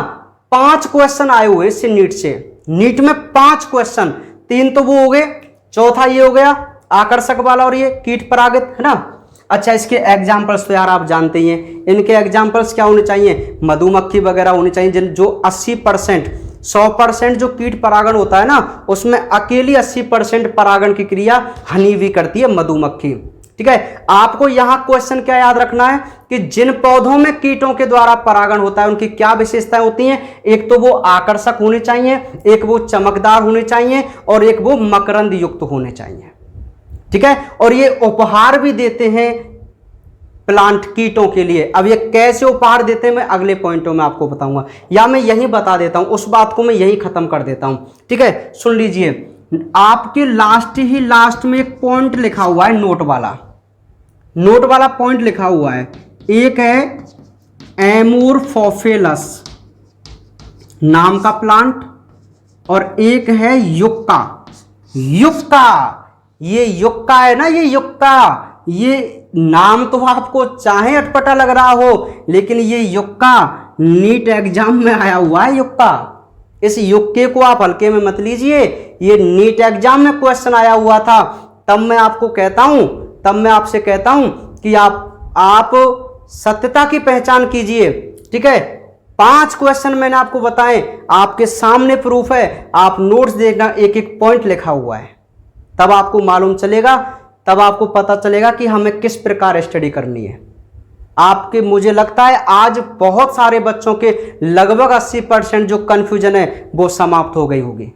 S1: 5 क्वेश्चन आए हुए इससे नीट से, नीट में 5 क्वेश्चन, 3 तो वो हो गए, चौथा ये हो गया आकर्षक वाला और ये कीट परागित है ना। अच्छा, इसके एग्जाम्पल्स तो यार आप जानते ही हैं, इनके एग्जाम्पल्स क्या होने चाहिए, मधुमक्खी वगैरह होनी चाहिए, जिन जो 80% 100% जो कीट परागण होता है ना, उसमें अकेली 80% परागण की क्रिया हनी भी करती है मधुमक्खी, ठीक है। आपको यहां क्वेश्चन क्या याद रखना है कि जिन पौधों में कीटों के द्वारा परागण होता है उनकी क्या विशेषताएं होती हैं, एक तो वो आकर्षक होने चाहिए, एक वो चमकदार होने चाहिए और एक वो मकरंद युक्त होने चाहिए, ठीक है। और ये उपहार भी देते हैं प्लांट कीटों के लिए। अब ये कैसे उपहार देते हैं मैं अगले पॉइंटों में आपको बताऊंगा, या मैं यही बता देता हूं, उस बात को मैं यही खत्म कर देता हूं, ठीक है। सुन लीजिए, आपके लास्ट में एक पॉइंट लिखा हुआ है, नोट वाला पॉइंट लिखा हुआ है। एक है एमोर्फोफेलस नाम का प्लांट और एक है युक्का। ये युक्का है ना, ये युक्का, ये नाम तो आपको चाहे अटपटा लग रहा हो, लेकिन ये युक्का नीट एग्जाम में आया हुआ है। युक्का, इस युक्के को आप हल्के में मत लीजिए, ये नीट एग्जाम में क्वेश्चन आया हुआ था। तब मैं आपसे कहता हूं कि आप सत्यता की पहचान कीजिए, ठीक है। 5 क्वेश्चन मैंने आपको बताए, आपके सामने प्रूफ है, आप नोट्स देखना, एक एक पॉइंट लिखा हुआ है, तब आपको मालूम चलेगा, तब आपको पता चलेगा कि हमें किस प्रकार स्टडी करनी है। आपके, मुझे लगता है आज बहुत सारे बच्चों के लगभग 80% जो कंफ्यूजन है वो समाप्त हो गई होगी,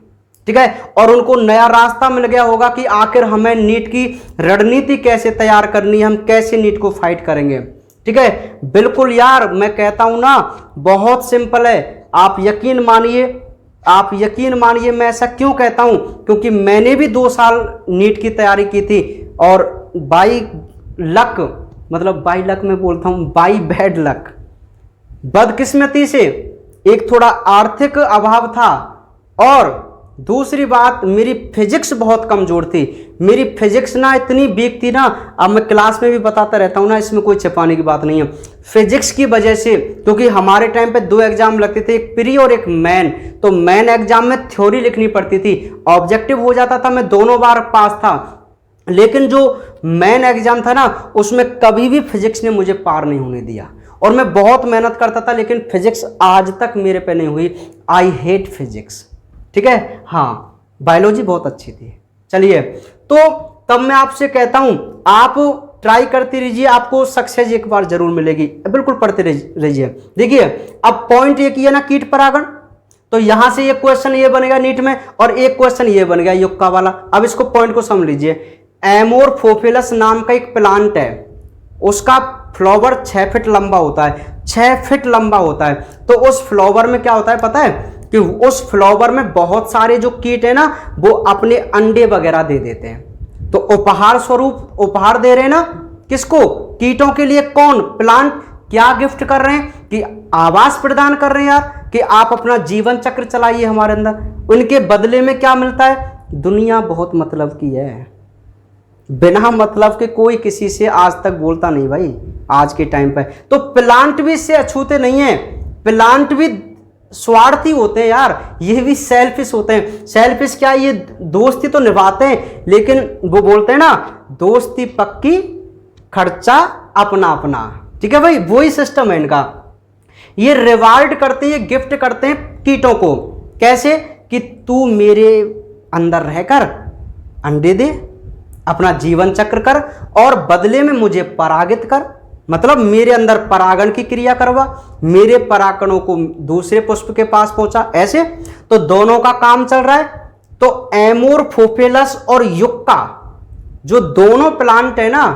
S1: ठीक है, और उनको नया रास्ता मिल गया होगा कि आखिर हमें नीट की रणनीति कैसे तैयार करनी है, हम कैसे नीट को फाइट करेंगे, ठीक है। बिल्कुल यार, मैं कहता हूं ना, बहुत सिंपल है, आप यकीन मानिए, मैं ऐसा क्यों कहता हूं, क्योंकि मैंने भी 2 साल नीट की तैयारी की थी, और बाई लक में बोलता हूं, बाई बैड लक, बदकिस्मती से एक थोड़ा आर्थिक अभाव था, और दूसरी बात, मेरी फिजिक्स बहुत कमजोर थी। मेरी फिजिक्स ना इतनी वीक थी ना, अब मैं क्लास में भी बताता रहता हूँ ना, इसमें कोई छिपाने की बात नहीं है। फिजिक्स की वजह से, क्योंकि हमारे टाइम पे 2 एग्जाम लगते थे, एक प्री और एक मेन, तो मेन एग्जाम में थ्योरी लिखनी पड़ती थी, ऑब्जेक्टिव हो जाता था, मैं दोनों बार पास था, लेकिन जो मेन एग्जाम था ना, उसमें कभी भी फिजिक्स ने मुझे पार नहीं होने दिया, और मैं बहुत मेहनत करता था, लेकिन फिजिक्स आज तक मेरे पे नहीं हुई। आई हेट फिजिक्स, ठीक है। हाँ, बायोलॉजी बहुत अच्छी थी। चलिए, तो तब मैं आपसे कहता हूं, आप ट्राई करते रहिए, आपको सक्सेस एक बार जरूर मिलेगी, बिल्कुल पढ़ते रहिए। देखिए, अब पॉइंट ये किया ना, कीट परागण, तो यहां से एक क्वेश्चन ये बनेगा नीट में, और एक क्वेश्चन ये बन गया युक्का वाला। अब इसको पॉइंट को समझ लीजिए। एमोरफोफिलस नाम का एक प्लांट है, उसका फ्लावर 6 फीट लंबा होता है, 6 फीट लंबा होता है। तो उस फ्लावर में क्या होता है पता है, कि उस फ्लावर में बहुत सारे जो कीट है ना, वो अपने अंडे वगैरह दे देते हैं। तो उपहार स्वरूप उपहार दे रहे हैं ना, किसको, कीटों के लिए। कौन, प्लांट क्या गिफ्ट कर रहे हैं, कि आवास प्रदान कर रहे हैं यार, कि आप अपना जीवन चक्र चलाइए हमारे अंदर। उनके बदले में क्या मिलता है, दुनिया बहुत मतलब की है, बिना मतलब के कोई किसी से आज तक बोलता नहीं भाई, आज के टाइम पे। तो प्लांट भी इससे अछूते नहीं है, प्लांट भी स्वार्थी होते हैं यार, ये भी सेल्फिश होते हैं। सेल्फिश क्या, ये दोस्ती तो निभाते हैं, लेकिन वो बोलते हैं ना, दोस्ती पक्की, खर्चा अपना अपना, ठीक है भाई, वही सिस्टम है इनका। ये रिवार्ड करते हैं, ये गिफ्ट करते हैं कीटों को। कैसे, कि तू मेरे अंदर रहकर अंडे दे, अपना जीवन चक्र कर, और बदले में मुझे परागित कर, मतलब मेरे अंदर परागण की क्रिया करवा, मेरे परागणों को दूसरे पुष्प के पास पहुंचा, ऐसे। तो दोनों का काम चल रहा है। तो एमोरफोफिलस और युक्का, जो दोनों प्लांट है ना,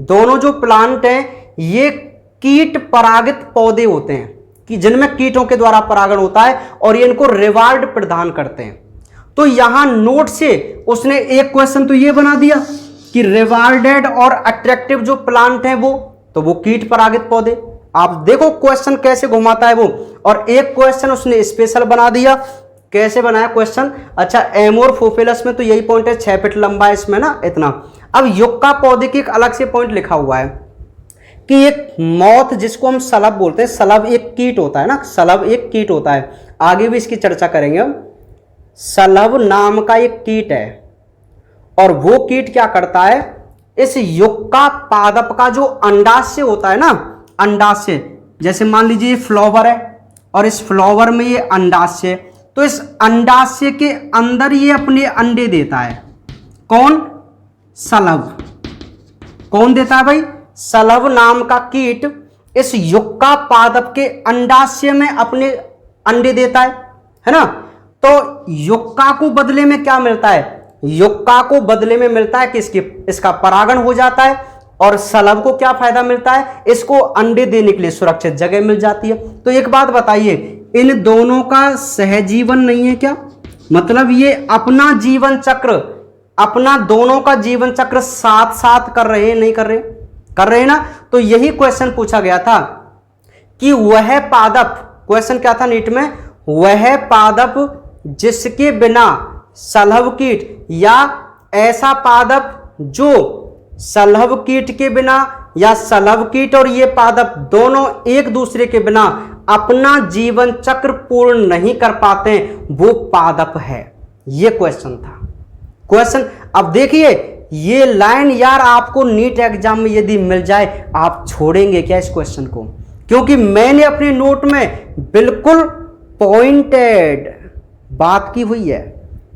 S1: दोनों जो प्लांट हैं, ये कीट परागित पौधे होते हैं, कि जिनमें कीटों के द्वारा परागण होता है, और ये इनको रिवार्ड प्रदान करते हैं। तो यहां नोट से उसने एक क्वेश्चन तो ये बना दिया कि रिवार्डेड और अट्रैक्टिव जो प्लांट हैं वो कीट परागित पौधे। आप देखो क्वेश्चन कैसे घुमाता है वो। और एक क्वेश्चन उसने स्पेशल बना दिया। कैसे बनाया क्वेश्चन, अच्छा एमोरफोफिलस में तो यही पॉइंट है, 6 फीट लंबा है इसमें ना, इतना। अब युक्का पौधे की एक अलग से पॉइंट लिखा हुआ है कि एक मौत, जिसको हम सलभ बोलते हैं, सलभ एक कीट होता है ना, सलभ एक कीट होता है, आगे भी इसकी चर्चा करेंगे हम। सलभ नाम का एक कीट है, और वो कीट क्या करता है, इस युक्का पादप का जो अंडाशय होता है ना, अंडाशय, जैसे मान लीजिए ये फ्लावर है, और इस फ्लावर में ये अंडाशय, तो इस अंडाशय के अंदर ये अपने अंडे देता है। कौन, सलभ। कौन देता है भाई, सलभ नाम का कीट इस युक्का पादप के अंडाशय में अपने अंडे देता है ना। तो युक्का को बदले में क्या मिलता है, युक्का को बदले में मिलता है कि इसका परागण हो जाता है, और सलभ को क्या फायदा मिलता है, इसको अंडे देने के लिए सुरक्षित जगह मिल जाती है। तो एक बात बताइए, इन दोनों का सहजीवन नहीं है क्या, मतलब ये अपना जीवन चक्र, अपना दोनों का जीवन चक्र साथ साथ कर रहे हैं, नहीं कर रहे, कर रहे हैं ना। तो यही क्वेश्चन पूछा गया था कि वह पादप, क्वेश्चन क्या था नीट में, वह पादप जिसके बिना सलभ कीट, या ऐसा पादप जो सलभ कीट के बिना, या सलभ कीट और ये पादप दोनों एक दूसरे के बिना अपना जीवन चक्र पूर्ण नहीं कर पाते, वो पादप है। ये क्वेश्चन था, क्वेश्चन। अब देखिए ये लाइन यार, आपको नीट एग्जाम में यदि मिल जाए, आप छोड़ेंगे क्या इस क्वेश्चन को, क्योंकि मैंने अपने नोट में बिल्कुल पॉइंटेड बात की हुई है,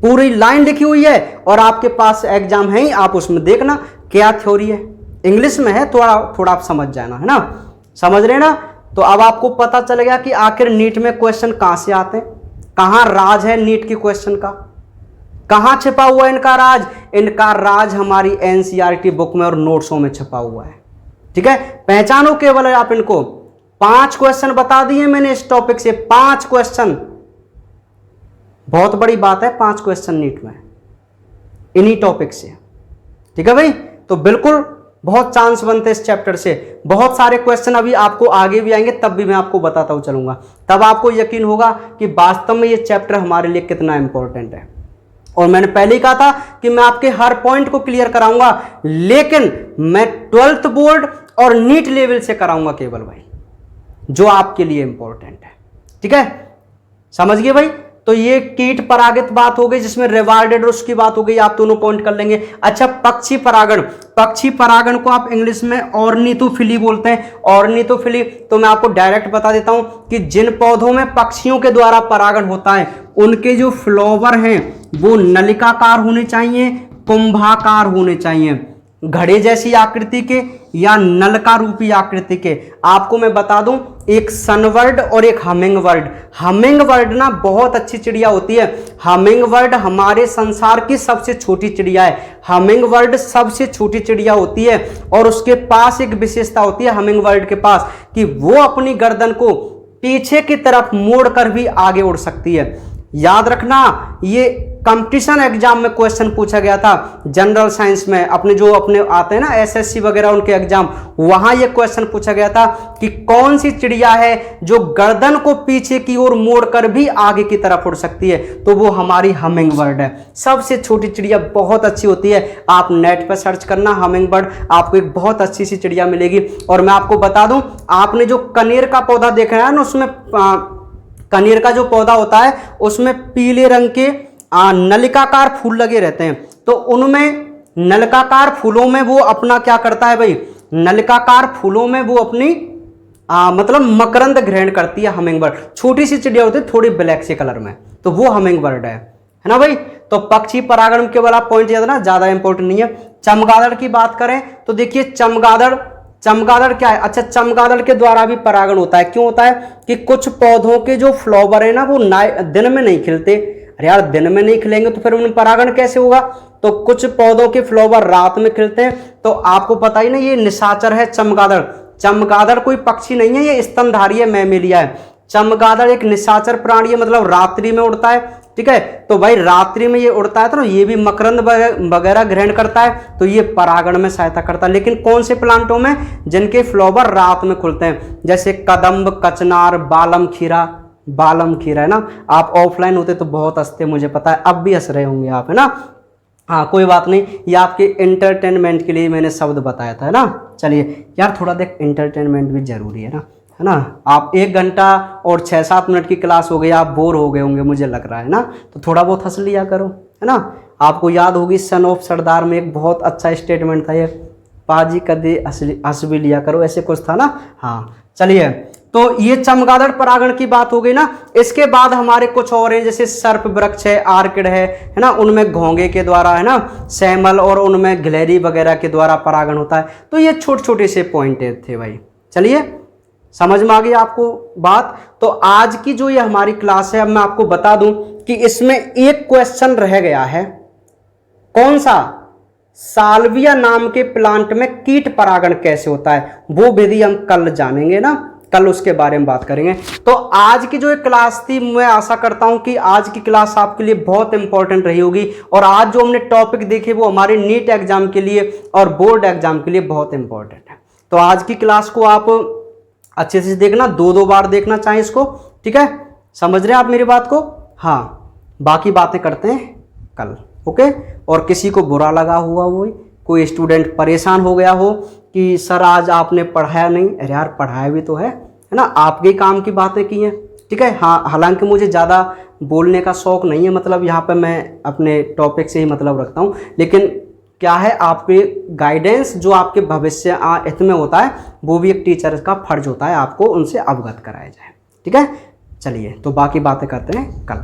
S1: पूरी लाइन लिखी हुई है, और आपके पास एग्जाम है ही, आप उसमें देखना क्या थ्योरी है। इंग्लिश में है, थोड़ा थोड़ा आप समझ जाना, है ना, समझ रहे ना। तो अब आपको पता चल गया कि आखिर नीट में क्वेश्चन कहां से आते हैं, कहां राज है नीट के क्वेश्चन का, कहां छिपा हुआ है इनका राज। इनका राज हमारी एनसीईआरटी बुक में और नोट्सों में छिपा हुआ है। ठीक है, पहचानो केवल आप इनको। 5 क्वेश्चन बता दिए मैंने इस टॉपिक से, 5 क्वेश्चन, बहुत बड़ी बात है 5 क्वेश्चन नीट में इन्हीं टॉपिक से। ठीक है भाई, तो बिल्कुल बहुत चांस बनते हैं इस चैप्टर से। बहुत सारे क्वेश्चन अभी आपको आगे भी आएंगे, तब भी मैं आपको बताता हूं चलूंगा, तब आपको यकीन होगा कि वास्तव में ये चैप्टर हमारे लिए कितना इंपॉर्टेंट है। और मैंने पहले ही कहा था कि मैं आपके हर पॉइंट को क्लियर कराऊंगा, लेकिन मैं 12th बोर्ड और नीट लेवल से कराऊंगा केवल भाई, जो आपके लिए इंपॉर्टेंट है। ठीक है, समझ गए भाई। तो ये कीट परागित बात हो गई, जिसमें रिवार्डेड उसकी बात हो गई, आप दोनों पॉइंट कर लेंगे। अच्छा, पक्षी परागण, पक्षी परागण को आप इंग्लिश में ऑर्निथोफिली बोलते हैं, ऑर्निथोफिली। तो मैं आपको डायरेक्ट बता देता हूं कि जिन पौधों में पक्षियों के द्वारा परागण होता है, उनके जो फ्लावर हैं वो नलिकाकार होने चाहिए, कुंभाकार होने चाहिए, घड़े जैसी आकृति के या नलका रूपी आकृति के। आपको मैं बता दूं, एक सनबर्ड और एक हमिंगबर्ड। हमिंगबर्ड ना बहुत अच्छी चिड़िया होती है। हमिंगबर्ड हमारे संसार की सबसे छोटी चिड़िया है। हमिंगबर्ड सबसे छोटी चिड़िया होती है, और उसके पास एक विशेषता होती है हमिंगबर्ड के पास, कि वो अपनी गर्दन को पीछे की तरफ मोड़कर भी आगे उड़ सकती है। याद रखना, ये कंपटीशन एग्जाम में क्वेश्चन पूछा गया था जनरल साइंस में, अपने जो अपने आते हैं ना एसएससी वगैरह उनके एग्जाम, वहां ये क्वेश्चन पूछा गया था कि कौन सी चिड़िया है जो गर्दन को पीछे की ओर मोड़कर भी आगे की तरफ उड़ सकती है। तो वो हमारी हमिंगबर्ड है, सबसे छोटी चिड़िया, बहुत अच्छी होती है। आप नेट पर सर्च करना हमिंगबर्ड, आपको एक बहुत अच्छी सी चिड़िया मिलेगी। और मैं आपको बता दूं, आपने जो कनेर का पौधा देखा है ना, उसमें कनेर का जो पौधा होता है उसमें पीले रंग के नलिकाकार फूल लगे रहते हैं। तो उनमें नलिकाकार फूलों में वो अपना क्या करता है भाई, नलिकाकार फूलों में वो अपनी मतलब मकरंद ग्रहण करती है हमिंगबर्ड। छोटी सी चिड़िया होती है, थोड़ी ब्लैक से कलर में, तो वो हमिंगबर्ड है ना भाई। तो पक्षी परागण के वाला पॉइंट याद ना, ज्यादा इंपॉर्टेंट नहीं है। चमगादड़ की बात करें तो देखिए, चमगादड़ क्या है। अच्छा, चमगादड़ के द्वारा भी परागण होता है। क्यों होता है कि कुछ पौधों के जो फ्लावर है ना, वो दिन में नहीं खिलते। अरे यार, दिन में नहीं खिलेंगे तो फिर उनमें परागण कैसे होगा। तो कुछ पौधों के फ्लावर रात में खिलते हैं। तो आपको पता ही ना, ये निशाचर है चमगादड़। चमगादड़ कोई पक्षी नहीं है, ये स्तनधारी है, मैमेलिया है। चमगादड़ एक निशाचर प्राणी है, मतलब रात्रि में उड़ता है। ठीक है, तो भाई रात्रि में ये उड़ता है तो ये भी मकरंद वगैरह ग्रहण करता है, तो ये परागण में सहायता करता है। लेकिन कौन से प्लांटों में, जिनके फ्लावर रात में खुलते हैं, जैसे कदम्ब, कचनार, बालम खीरा है ना। आप ऑफलाइन होते तो बहुत हंसते, मुझे पता है, अब भी हंस रहे होंगे आप, है ना। हाँ, कोई बात नहीं, ये आपके एंटरटेनमेंट के लिए मैंने शब्द बताया था, है ना। चलिए यार, थोड़ा देख, एंटरटेनमेंट भी जरूरी है ना। आप 1 घंटा और 6-7 मिनट की क्लास हो गई, आप बोर हो गए होंगे मुझे लग रहा है ना, तो थोड़ा बहुत हंस लिया करो, है ना। आपको याद होगी सन ऑफ सरदार में एक बहुत अच्छा स्टेटमेंट था, ये पाजी कदे हंस भी लिया करो, ऐसे कुछ था ना। हाँ, चलिए, तो ये चमगादड़ परागण की बात हो गई ना। इसके बाद हमारे कुछ और हैं, जैसे सर्प वृक्ष है, आर्किड है ना, उनमें घोंगे के द्वारा, है ना, सैमल, और उनमें गिलहरी वगैरह के द्वारा परागण होता है। तो ये छोटे छोटे से पॉइंट थे भाई। चलिए, समझ में आ गई आपको बात। तो आज की जो ये हमारी क्लास है, अब मैं आपको बता दूं कि इसमें एक क्वेश्चन रह गया है। कौन सा? साल्विया नाम के प्लांट में कीट परागण कैसे होता है, वो विधि हम कल जानेंगे ना, कल उसके बारे में बात करेंगे। तो आज की जो एक क्लास थी, मैं आशा करता हूं कि आज की क्लास आपके लिए बहुत इंपॉर्टेंट रही होगी। और आज जो हमने टॉपिक देखे वो हमारे नीट एग्जाम के लिए और बोर्ड एग्जाम के लिए बहुत इंपॉर्टेंट है। तो आज की क्लास को आप अच्छे से देखना, 2-2 बार देखना चाहे इसको, ठीक है। समझ रहे हैं आप मेरी बात को? हाँ, बाकी बातें करते हैं कल, ओके। और किसी को बुरा लगा हुआ हो, कोई स्टूडेंट परेशान हो गया हो कि सर आज आपने पढ़ाया नहीं, अरे यार पढ़ाया भी तो है ना, आपके काम की बातें की हैं, ठीक है। हाँ, हालांकि मुझे ज़्यादा बोलने का शौक नहीं है, मतलब यहाँ पे मैं अपने टॉपिक से ही मतलब रखता हूँ, लेकिन क्या है, आपके गाइडेंस जो आपके भविष्य हित में होता है वो भी एक टीचर का फर्ज होता है, आपको उनसे अवगत कराया जाए। ठीक है, चलिए तो बाकी बातें करते हैं कल।